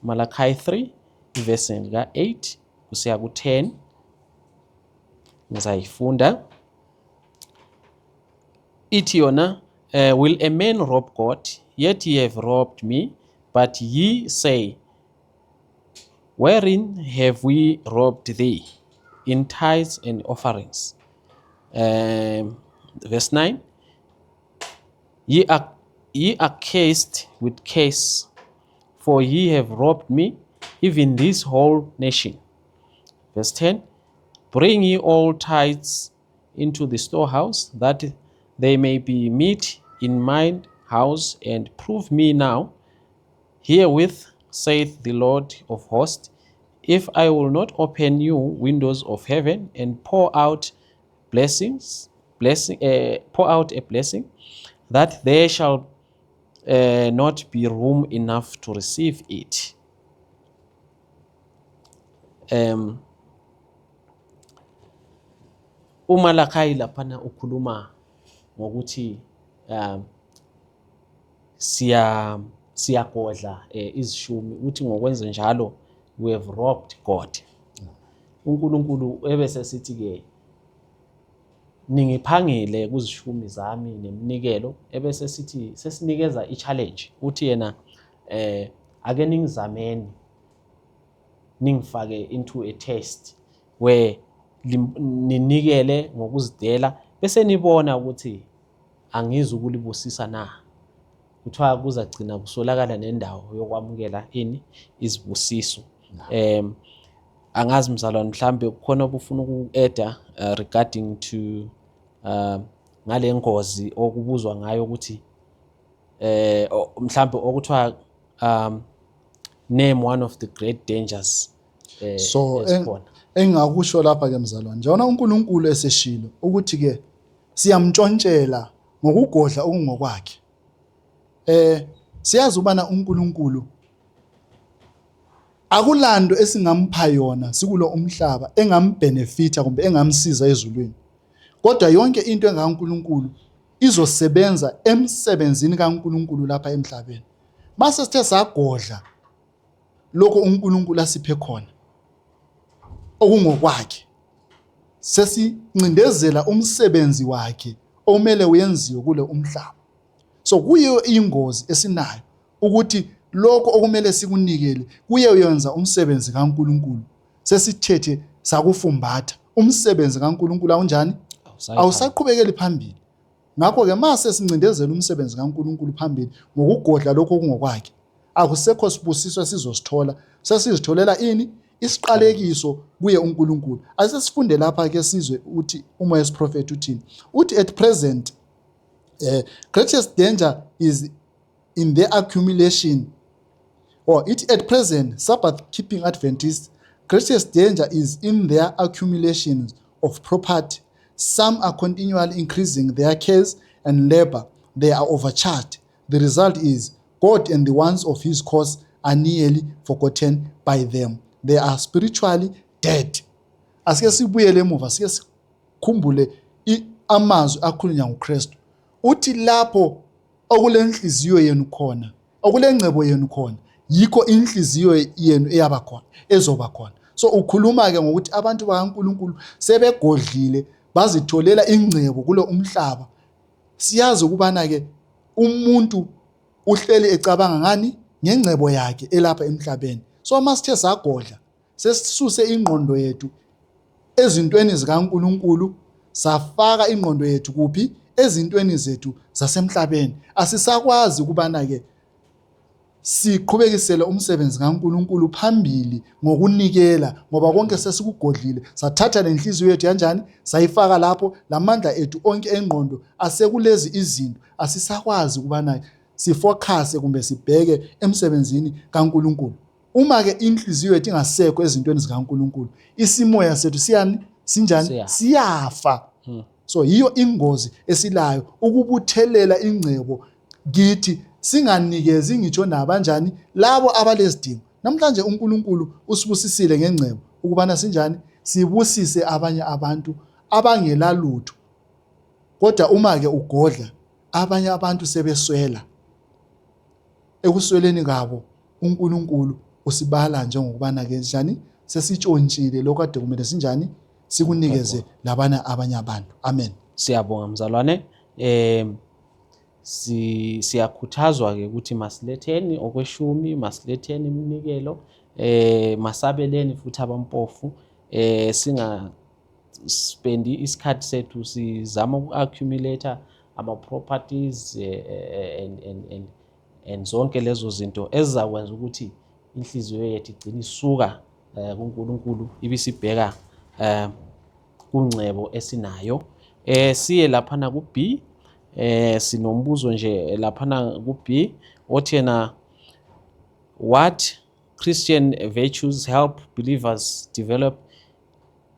[SPEAKER 1] Malachi 3 verse ka-8 kusiya ku-10. Ngizayifunda. Ithi yona, will a man rob God? Yet ye have robbed me. But ye say, wherein have we robbed thee? In tithes and offerings. Verse 9, ye are cursed with curse, for ye have robbed me, even this whole nation. Verse 10, bring ye all tithes into the storehouse, that they may be meat in mine house, and prove me now herewith, saith the Lord of hosts, if I will not open you windows of heaven and pour out a blessing, that there shall not be room enough to receive it. uMalachi laphana ukhuluma ngokuthi siyagodla izishumi, uthi ngokwenze njalo we have robbed God. uNkulunkulu ebese sithi-ke ningiphangile kuzishumi zami neminikelo, ebese sithi sesinikeza i-challenge, uthi yena ake ningizameni, ningifake into a test where ninikele ngokuzidela bese nibona ukuthi angizukulibusisa na. Kuthiwa kuzagcina kusolakala nendawo yokwamukela izibusiso. Angazi mzalwane, mhlambe kukhona obufuna uku-add regarding to ngale ngozi okubuzwa ngayo ukuthi mhlambe okuthiwa name one of the great dangers.
[SPEAKER 2] So engakusho lapha ke mzalwane, njengoba uNkulunkulu eseshilo ukuthi ke siyamtshontshela ngokugodla okungokwakhe. Siyazi ubana uNkulunkulu akulando esingampha yona sikulo umhlaba engambenefita kumbe engamsiza ezulwini, kodwa yonke into engaNkulunkulu izosebenza emsebenzini kaNkulunkulu lapha emhlabeni. Mase sithe sagodla lokho uNkulunkulu asiphe khona okungokwakhe, sesincindezela umsebenzi wakhe omele uyenziwe kule umhlaba. So kuyiyo ingozi esinayo ukuthi lokho okumele sikunikele kuye uyenza umsebenzi kaNkulunkulu, sesithethe sakufumbatha umsebenzi kaNkulunkulu awunjani, awusaqhubekeli phambili. Ngakho ke mase sincindezela umsebenzi kaNkulunkulu phambili ngokugodla lokho okungokwakhe, akusekho sibusiso sizosithola, sesizitholela ini, isiqalekiso kuye uNkulunkulu. Asesifunde lapha ke sizwe uthi umoya wesiprofeti uthini, uthi at present greatest danger is in their accumulation, or it at present Sabbath keeping Adventists, greatest danger is in their accumulations of property. Some are continually increasing their cares and labor. They are overcharged. The result is God and the ones of his cause are nearly forgotten by them. They are spiritually dead. Asike sibuyele emuva, sike sikhumbule amazwi akhulunywa nguKristu. Uthi lapho okulenhliziyo yenu khona, okulengcebo yenu khona, yikho inhliziyo yenu eyaba khona, ezoba khona. So ukhuluma ke ngokuthi abantu bakaNkulunkulu sebegodlile bazitholela ingcebo kulo umhlaba. Siyazi ukubana ke umuntu uhleli ecabanga ngani ngengcebo yakhe elapha emhlabeni. So masithe sagodla sesisuse ingqondo yethu ezintweni zikaNkulunkulu safaka ingqondo yethu kuphi ezintweni zethu zasemhlabeni, asisakwazi ukubana ke siqhubekisele umsebenzi kaNkulunkulu phambili ngokunikela, ngoba konke sesikugodlile. Sathatha lenhliziyo yethu kanjani sayifaka lapho, lamandla ethu onke engqondo asekulezi izinto, asisakwazi ukubana sifocus kumbe sibheke emsebenzini kaNkulunkulu. Uma ke inhliziyo yethu ingasekho ezintweni zikaNkulunkulu, isimoya sethu sinjani? Siyafa. So yiyo ingozi esilayo ukubuthelela ingcebo kithi, singanikezi ngitsho nabanjani labo abalezidingo. Namhlanje uNkulunkulu usibusisile ngengcebo ukubana sinjani sibusise abanye abantu abangela lutho. Kodwa uma ke ugodla, abanye abantu sebeswela. Ekusweleni kwabo uNkulunkulu usibala njengokubana ke njani sesitshontshile lokho kade kumele sinjani sikunikeze labana abanye abantu. Amen.
[SPEAKER 1] Siyabonga mzalwane. Siyakhuthazwa ke ukuthi masiletheni okweshumi, masiletheni iminikelo, masabeleni futhi abampofu, singa spendi isikhathi sethu sizama uku-accumulate ama properties and zonke lezo zinto ezizakwenza ukuthi inhliziyo yethu igcine isuka kuNkulunkulu ibisibheka kungcebo esinayo. Siye laphana ku B, sinombuzo nje laphana ku B othi yena, what Christian virtues help believers develop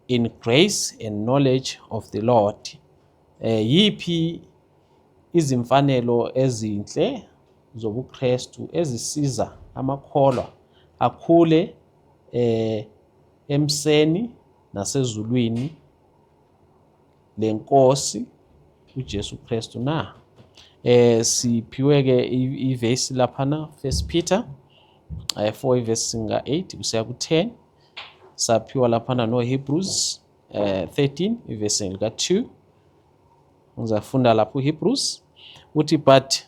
[SPEAKER 1] in grace and knowledge of the Lord? Yiphi izimfanelo ezinhle zobuKristu ezisiza amakholwa akhule emseni nasezulwini lenkosi uJesu Kristu na? Siphiwe ke ivesi laphana 1 Peter 4 verse 8 kusiya ku10, saphiwa laphana no Hebrews 13 verse 2. Ngizafunda lapho Hebrews uthi, but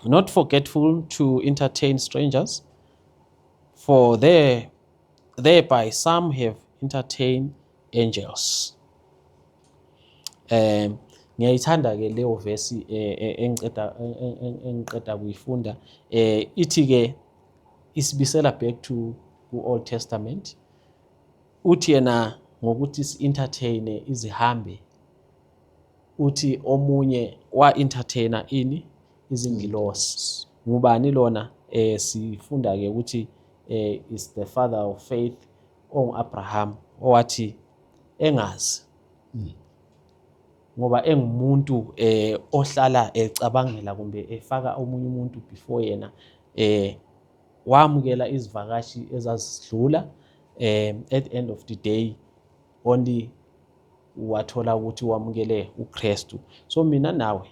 [SPEAKER 1] not forgetful to entertain strangers, for thereby some have entertained angels. Ngiyayithanda ke leyo verse engiqeda kuyifunda. Ithi ke isibisela back to Old Testament. Uthi yena ngokuthi si-entertain izihambe, uthi omunye wa-entertainer ini izingilosi. Ngubani lona? Sifunda ke ukuthi is the father of faith ongu-Abraham, owathi engazi ngoba engumuntu ohlala ecabangela kumbe efaka omunye umuntu before yena, wamukela izivakashi ezasidlula, at the end of the day only wathola ukuthi wamukele uKristu. So mina nawe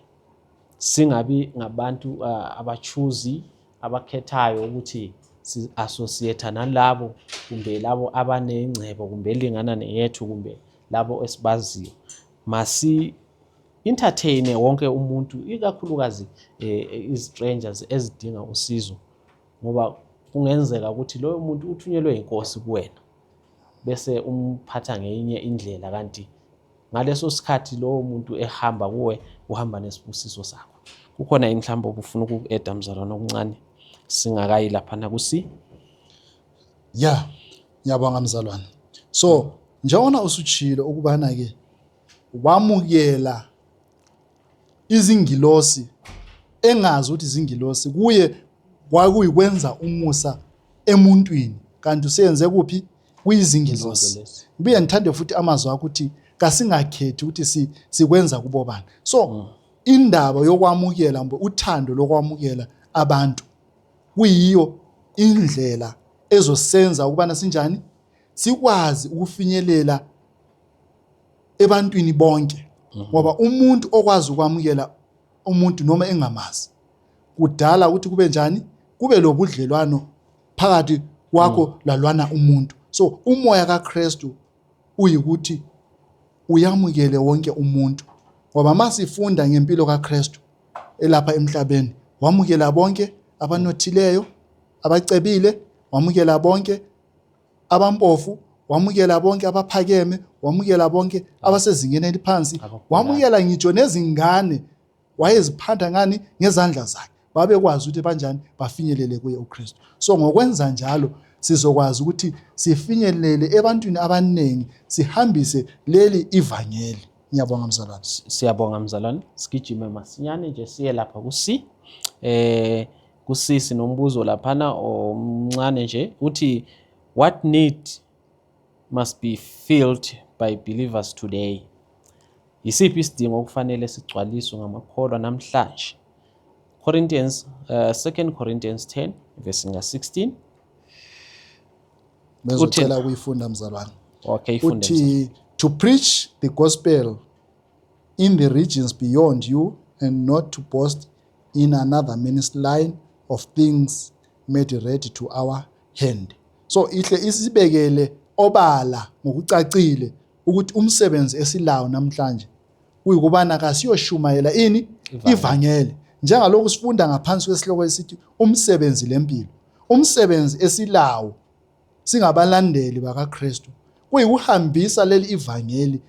[SPEAKER 1] singabi ngabantu abachuzi abakhethayo ukuthi si-associate nalabo kumbe labo abanengcebo kumbe elingana neyethu kumbe labo esibaziyo. Masi entertain wonke umuntu, ikakhulukazi strangers ezidinga usizo, ngoba kungenzeka ukuthi loyo muntu uthunyelwe inkosi kuwena bese umphatha ngenye indlela, kanti ngaleso sikhathi lowo muntu ehamba kuwe uhamba nesibusiso sakho. Kukhona mhlawumbe ubufuna uku-add mzalwane okuncane singakayi laphana kusi?
[SPEAKER 2] Ya, ngiyabonga mzalwane. So njengoba usutshilo ukubana ke wamukela izingilosi, engazi ukuthi izingilosi kuye kwakuyikwenza umusa emuntwini, kanti useyenze kuphi? Kuyizingilosi. Ngibuye ngithande futhi amazwi akho ukuthi kasingakhethi ukuthi sikwenza kubo bani. So indaba yokwamukela, uthando lokwamukela abantu. Kuyiyo indlela ezosenza ukubana sinjani sikwazi ukufinyelela ebantwini bonke, ngoba umuntu okwazi ukwamukela umuntu noma engamazi kudala ukuthi kube njani, kube lobudlelwano phakathi kwakho lalwana umuntu. So umoya kaKristu uyikuthi uyamukele wonke umuntu, ngoba masifunda ngempilo kaKristu elapha emhlabeni, wamukela bonke abanothileyo, abacebile, wamukela bonke abampofu, wamukela bonke abaphakeme, wamukela bonke abasezingeni eliphansi, wamukela ngitsho nezingane wayeziphatha ngani ngezandla zakhe, babekwazi ukuthi banjani bafinyelele kuye uKristu. So ngokwenza njalo sizokwazi ukuthi sifinyelele ebantwini abaningi, sihambise leli ivangeli. Ngiyabonga mzalwane.
[SPEAKER 1] Siyabonga mzalwane. Sigijime masinyane nje siye lapha ku-C. Ku-C sinombuzo laphana omncane nje uthi, what need must be filled by believers today? Yisiphi isidingo okufanele sigcwaliswe ngamakholwa namhlanje? 2 Corinthians 10 verse 16.
[SPEAKER 2] Bezocela ukuyifunda mzalwane.
[SPEAKER 1] Okay, ifunde.
[SPEAKER 2] Uthi, to preach the gospel in the regions beyond you and not to boast in another man's line of things made ready to our hand. So ihle isibekele obala ngokucacile ukuthi umsebenzi esilawo namhlanje uyikubana kasiyoshumayela ini ivangeli, njengalokhu sifunda ngaphansi kwesihloko esithi umsebenzi lempilo. Umsebenzi esilawo singabalandeli bakaKristu kuyikuhambisa leli ivangeli,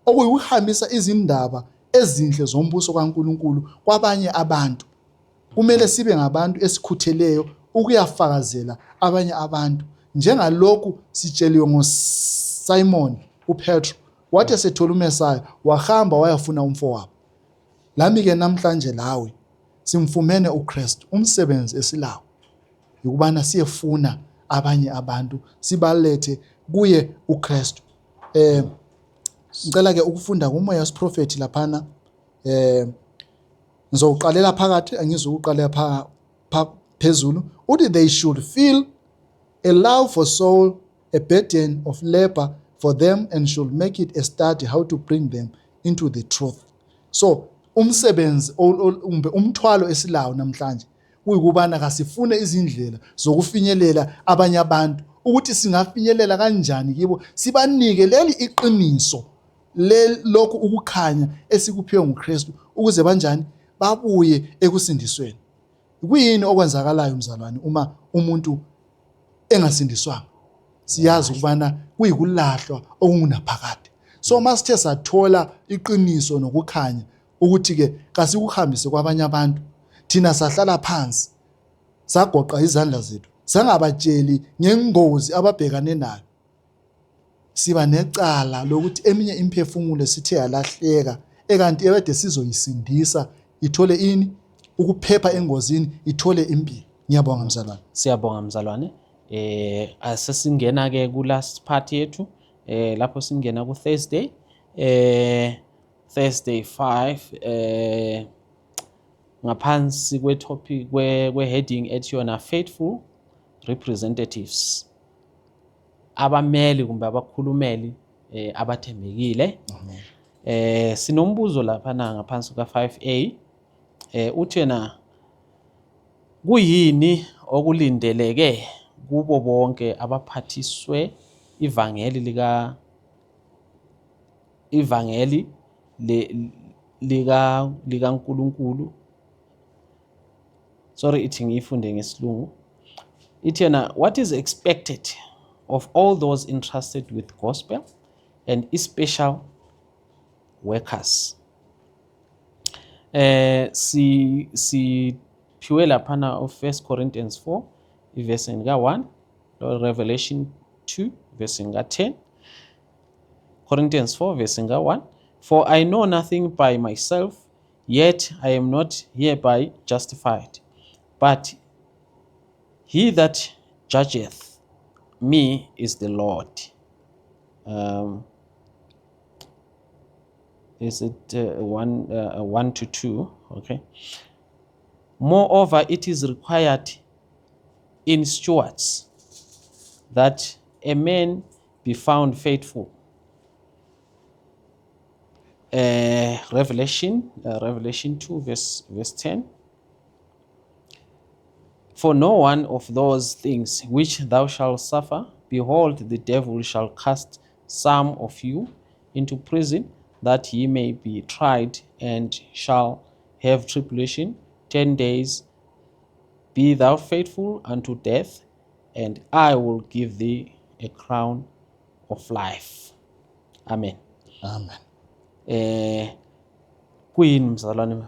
[SPEAKER 2] okuyikuhambisa izindaba ezinhle zombuso kaNkulunkulu kwabanye abantu. Kumele sibe ngabantu esikhutheleyo ukuyafakazela abanye abantu, njengalokhu sitsheliwe ngoSimon uPetro, wathi esethola uMesaya wahamba wayafuna umfowabo. Lami-ke namhlanje lawe simfumene uKristu, umsebenzi esilawo ukubana siyefuna abanye abantu sibalethe kuye uKristu. Ngicela ke ukufunda kumoya wesiprofethi laphana, ngizoqalela phakathi angizukuqalela phezulu. Uthi they should feel a love for soul, a burden of labor for them, and should make it a study how to bring them into the truth. So umsebenzi umthwalo esilawo namhlanje uyikubana kasifune izindlela zokufinyelela abanye abantu, ukuthi singafinyelela kanjani kibo, sibanike leli iqiniso lokhu ukukhanya esikuphiwe nguKristu, ukuze banjani babuye ekusindisweni. Kuyini okwenzakalayo mzalwane uma umuntu engasindiswanga? Siyazi ukubana kuyikulahlwa okungunaphakade. So masithe sathola iqiniso nokukhanya ukuthi ke kasikuhambise kwabanye abantu, thina sahlala phansi sagoqa izandla zethu sangabatsheli ngengozi ababhekane nayo, siba necala lokuthi eminye imphefumulo sithe yalahleka ekanti ekade sizoyisindisa ithole ini, ukuphepha engozini, ithole impilo. Ngiyabonga mzalwane.
[SPEAKER 1] Siyabonga mzalwane. Asesingena ke ku last part yethu, lapho singena ku Thursday, Thursday 5, ngaphansi kwe topic kwe heading ethi yona faithful representatives, abameli kumbe abakhulumeli abathembekile. Sinombuzo lapha ngaphansi ka 5A, uthi yena kuyini okulindeleke kubo bonke abaphathiswe ivangeli lika Nkulunkulu. Sorry, ithi ngifunde ngesilungu. Ithi yena, what is expected of all those entrusted with gospel and special workers? Siphiwe laphana of 1 Corinthians 4 verse 1, Revelation 2 verse 10, Corinthians 4 verse 1. For I know nothing by myself, yet I am not hereby justified. But he that judgeth me is the Lord. Is it 1 to 2? Okay. Moreover, it is required in stewards that a man be found faithful. Revelation 2 verse 10. For no one of those things which thou shalt suffer, behold, the devil shall cast some of you into prison, that ye may be tried, and shall have tribulation 10 days. Be thou faithful unto death, and I will give thee a crown of life. Amen.
[SPEAKER 2] Amen.
[SPEAKER 1] Kuyini mzalwane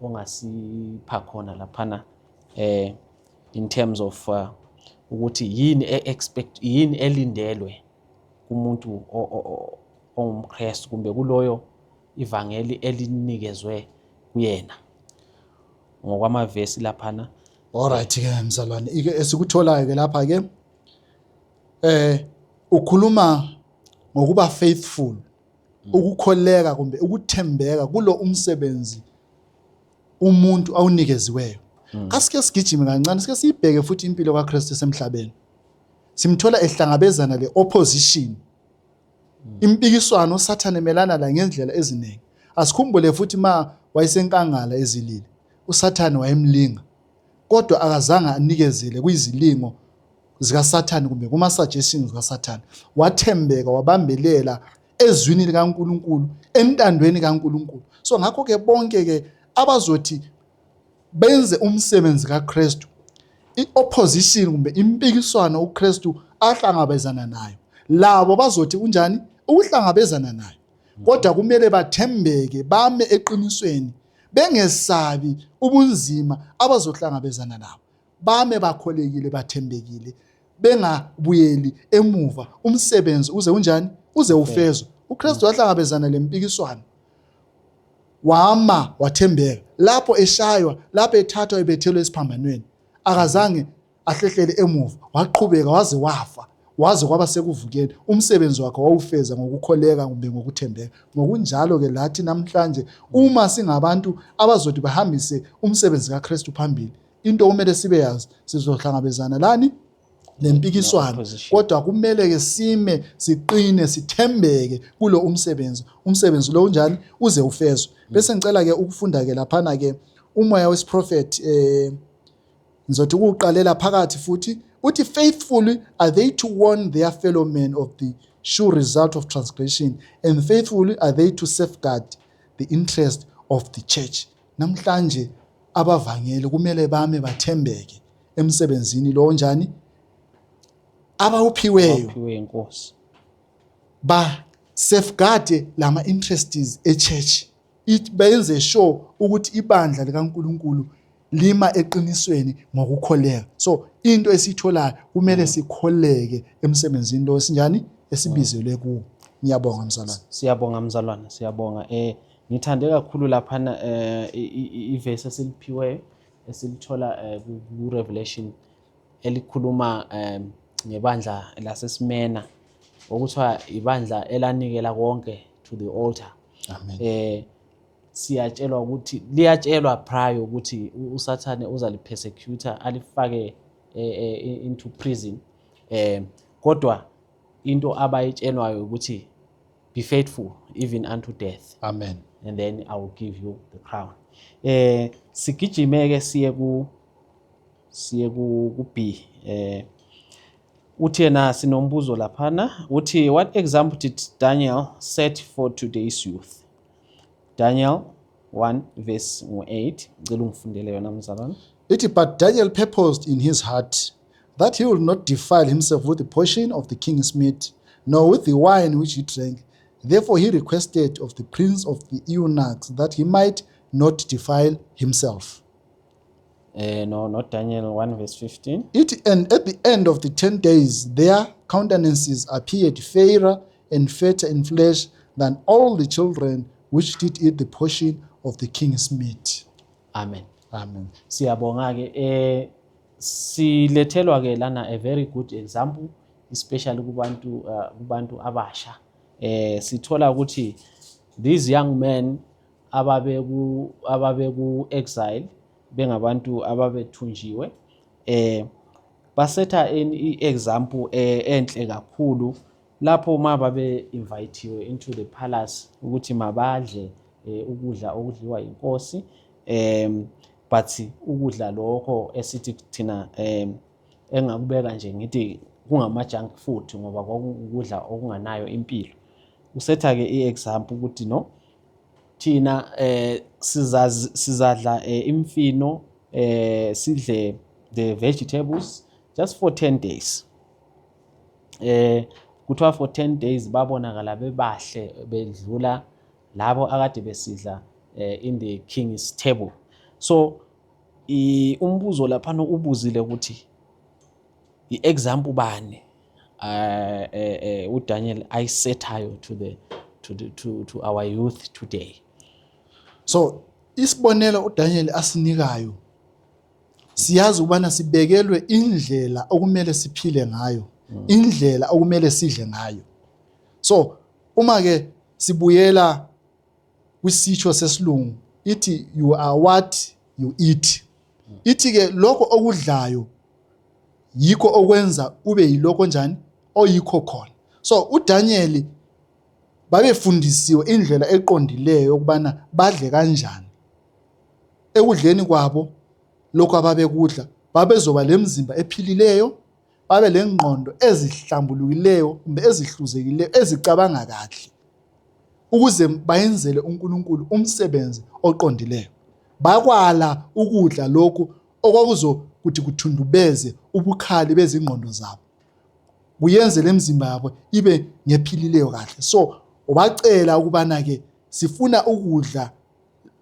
[SPEAKER 1] ongasipha khona laphana in terms of ukuthi yini elindelwe kumuntu ongumKristu kumbe kuloyo ivangeli elinikezwe kuyena ngokwamavesi laphana.
[SPEAKER 2] Alright ke mzalwane, ike esikutholayo ke lapha ke ukhuluma ngokuba faithful, ukukholeka kumbe ukuthembeka kulo umsebenzi umuntu awunikeziweyo. Asike sigijime kancane, sike siyibheke futhi impilo kaKristu esemhlabeni. Simthola ehlangabezana le opposition, impikiswano uSathane emelana la ngendlela eziningi. Asikhumbule futhi wayesenkangala ezilile, uSathane wayemlinga, kodwa akazange anikezele kuyizilingo zikaSathane kumbe kuma suggestions zikaSathane. Wathembeka, wabambelela ezwini likaNkulunkulu, entandweni kaNkulunkulu. So ngakho ke bonke ke abazothi benze umsebenzi kaKristu, i-opposition kumbe impikiswano uKristu ahlangabezana nayo, labo bazothi unjani ukuhlangabezana nayo, kodwa kumele bathembeke, bame eqinisweni, bengesabi ubunzima abazohlangabezana nabo, bame bakholekile, bathembekile, bengabuyeli emuva, umsebenzi uze unjani uze ufezwe. uKristu wahlangabezana lempikiswano, wama wathembeka, lapho eshaywa, lapho ethathwa ebethelwe esiphambanweni, akazange ahlehlele emuva, waqhubeka waze wafa, waze kwaba sekuvukeni. Umsebenzi wakhe wawufeza ngokukholeka kumbe ngokuthembeka. Ngokunjalo ke lathi namhlanje uma singabantu abazothi bahambise umsebenzi kaKristu phambili, into kumele sibe yazi sizohlangabezana lani lempikiswano, kodwa kumele ke sime, siqine, sithembeke kulo umsebenzi lo unjani uze ufezwe. Bese ngicela ke ukufunda ke laphana ke umoya wesiprophet ngizothi ukuqalela phakathi futhi uthi, faithfully are they to warn their fellow men of the sure result of transgression, and faithfully are they to safeguard the interest of the church. Namhlanje abavangeli kumele bame bathembeke emsebenzini lo njani abawuphiweyo,
[SPEAKER 1] Inkosi,
[SPEAKER 2] ba safeguard lama interests e-church, benze sure ukuthi ibandla likaNkulunkulu lima eqinisweni ngokukholeka. So into esitholayo kumele sikholeke emsebenzini lo sinjani esibizelwe kuwo. Ngiyabonga mzalwane.
[SPEAKER 1] Siyabonga mzalwane, siyabonga. Ngithande kakhulu laphana ivesi esiliphiweyo esilithola ku Revelation elikhuluma ngebandla laseSmyrna, okuthiwa ibandla elanikela konke to the altar.
[SPEAKER 2] Amen.
[SPEAKER 1] Siyatshelwa ukuthi liyatshelwa prior ukuthi uSathane uzalipersecutor, alifake into prison, kodwa into abayitshelwayo ukuthi be faithful even unto death.
[SPEAKER 2] Amen.
[SPEAKER 1] And then I will give you the crown. Sigijimeke siye ku B. Uthi yena sinombuzo laphana, uthi what example did Daniel set for today's youth? Daniel 1 verse 8. Ngicela ungifundele yona mzalwane.
[SPEAKER 2] But Daniel purposed in his heart that he would not defile himself with the portion of the king's meat, nor with the wine which he drank. Therefore he requested of the prince of the eunuchs that he might not defile himself.
[SPEAKER 1] No, not Daniel 1 verse 15.
[SPEAKER 2] And at the end of the 10 days, their countenances appeared fairer and fatter in flesh than all the children which did eat the portion of the king's meat.
[SPEAKER 1] Amen.
[SPEAKER 2] Amen.
[SPEAKER 1] Siyabonga ke silethelwa ke lana a very good example, especially kubantu abasha. Sithola ukuthi these young men ababe ku exile bengabantu ababethunjiwe basetha i-example enhle kakhulu lapho mababe invitewe into the palace ukuthi mabadle ukudla okudliwa inkosi but ukudla lokho esithi thina engakubeka nje ngithi kungama junk food ngoba ukudla okunganayo impilo. Usetha ke i-example ukuthi no thina sizadla imfino sidle the vegetables just for 10 days. Kuthiwa for 10 days babonakala bebahle bedlula labo akade besidla in the king's table. So umbuzo lapha ubuzile ukuthi i-example bani uDaniel ayisethayo to our youth today.
[SPEAKER 2] So isibonelo uDaniel asinikayo siyazi ukubana sibekelwe indlela okumele siphile ngayo, indlela okumele sidle ngayo. So uma ke sibuyela kwisitsho sesilungu ithi you are what you eat. Ithi ke lokho okudlayo yikho okwenza ube yiloko njani oyikho khona. So uDaniel babefundisiwe indlela eqondileyo ukubana badle kanjani. Ekudleni kwabo lokho ababekudla babezoba lemizimba ephilileyo, babe lengqondo ezihlambulukileyo kumbe ezihluzekileyo ezicabanga kahle ukuze bayenzele uNkulunkulu umsebenzi oqondileyo. Bakwala ukudla lokhu okwakuzokuthi kuthundubeze ubukhali bezingqondo zabo, kuyenze lemizimba yabo ibe ngephilileyo kahle. So ubacela ukubana ke sifuna ukudla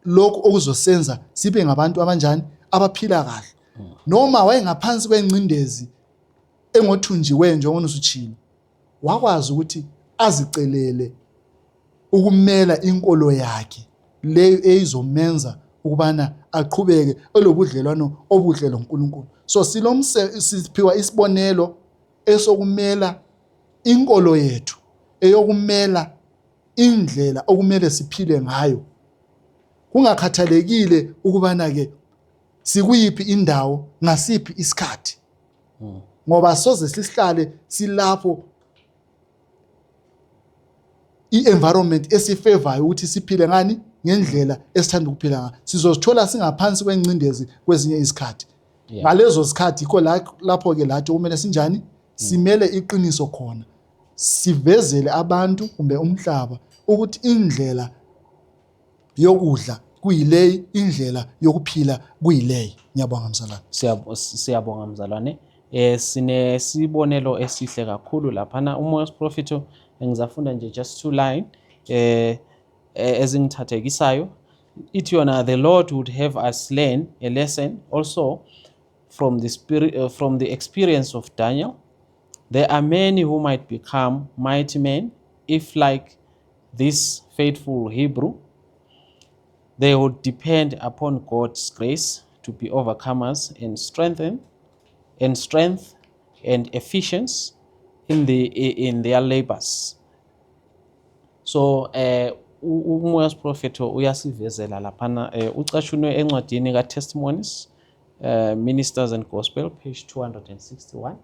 [SPEAKER 2] lokho okuzosenza sibe ngabantu abanjani abaphila kahle. Noma wayengaphansi kwencindezi engothunjiwe njengona usutshilo, wakwazi ukuthi azicelele ukumela inkolo yakhe leyo eyizomenza ukubana aqhubeke elobudlelwano obuhle loNkulunkulu. So siphiwa isibonelo esokumela inkolo yethu, eyokumela indlela okumele siphile ngayo, kungakhathalekile ukubana ke sikuyiphi indawo ngasiphi isikhathi. Ngoba soze sihlale silapho i-environment esifevayo ukuthi siphile ngani ngendlela esithanda ukuphila ngayo. Sizozithola singaphansi kwencindezi kwezinye izikhathi. Ngalezo zikhathi ikho lapho ke lathi kumele sinjani simele iqiniso khona, sivezele abantu kumbe umhlaba ukuthi indlela yokudla kuyile, indlela yokuphila kuyile. Ngiyabonga mzalwane.
[SPEAKER 1] Siyabonga mzalwane. Sinesibonelo esihle kakhulu laphana umoya wesiprofeto engizafunda nje just 2 line ezingithathekisayo. Ithi yona the Lord would have us learn a lesson also from the experience of Daniel. There are many who might become mighty men if, like this faithful Hebrew, they would depend upon God's grace to be overcomers and strength and efficiency in their labors. So umoya wesiprofeto uyasivezela laphana ucashunwe encwadini kaTestimonies, Ministers and Gospel, page 261.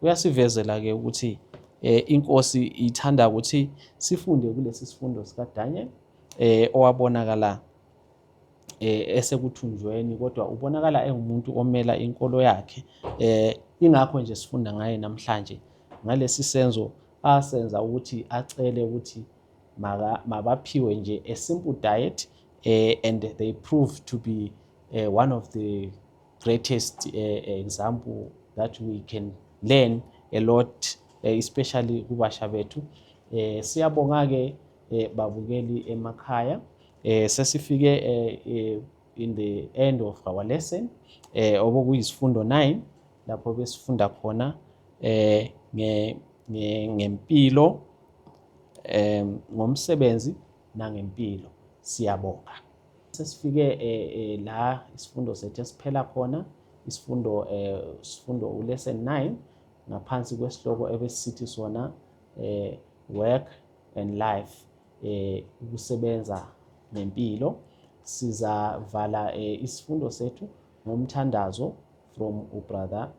[SPEAKER 1] Uyasivezela ke ukuthi inkosi ithanda ukuthi sifunde kulesi sifundo sikaDaniel owabonakala esekuthunjweni kodwa ubonakala engumuntu omela inkolo yakhe. Ingakho nje sifunda ngaye namhlanje ngalesi senzo asenza ukuthi acele ukuthi mabaphiwe nje a simple diet and they prove to be one of the greatest example that we can learn a lot, especially kubasha bethu. Siyabonga ke babukeli emakhaya. Sesifike in the end of our lesson obokuyisifundo 9 lapho besifunda khona ngempilo, ngomsebenzi nangempilo. Siyabonga. Sesifike la isifundo sethu esiphela khona, isifundo lesson 9 ngaphansi kwesihloko ebesithi sona work and life, ukusebenza nempilo. sizavala isifundo sethu ngomthandazo from ubrother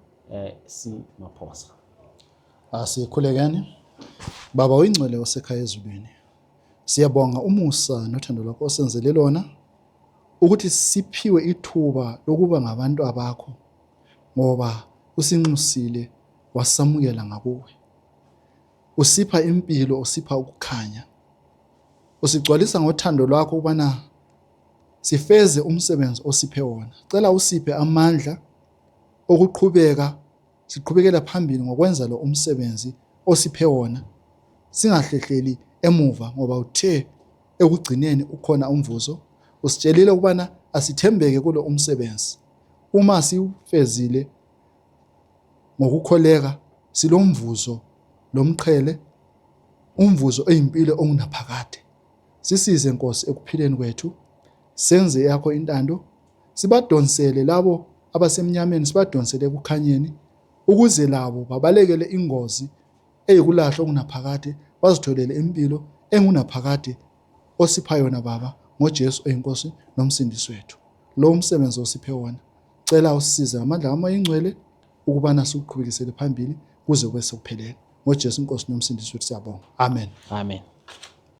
[SPEAKER 1] C Maphosa.
[SPEAKER 2] Asikhulekeni. Baba oyingcwele osekhaya ezulwini, siyabonga umusa nothando lwakho osenzele lona ukuthi siphiwe ithuba lokuba ngabantu abakho, ngoba usinxusile wasamukela ngakuwe. Usipha impilo, usipha ukukhanya, usigcwalisa ngothando lwakho ukubana sifeze umsebenzi osiphe wona. Cela usiphe amandla okuqhubeka siqhubekela phambili ngokwenza lo umsebenzi osiphe wona, singahlehleli emuva, ngoba uthe ekugcineni ukhona umvuzo. Usitshelile ukubana asithembeke kulo umsebenzi. Uma siwufezile ngokukholeka, silomvuzo lomqhele, umvuzo oyimpilo ongunaphakade. Sisize Nkosi ekuphileni kwethu, senze yakho intando, sibadonsele labo abasemnyameni, sibadonsele ekukhanyeni, ukuze labo babalekele ingozi eyikulahlwa okunaphakade, bazitholele impilo engunaphakade osipha yona Baba, ngoJesu oyinkosi nomsindisi wethu. Lo umsebenzi osiphe wona, cela usisize ngamandla kaMoya Oyingcwele ukubana siqhubekisele phambili kuze kube sekuphelele. NgoJesu inkosi nomsindisi wethu siyabonga. Amen.
[SPEAKER 1] Amen.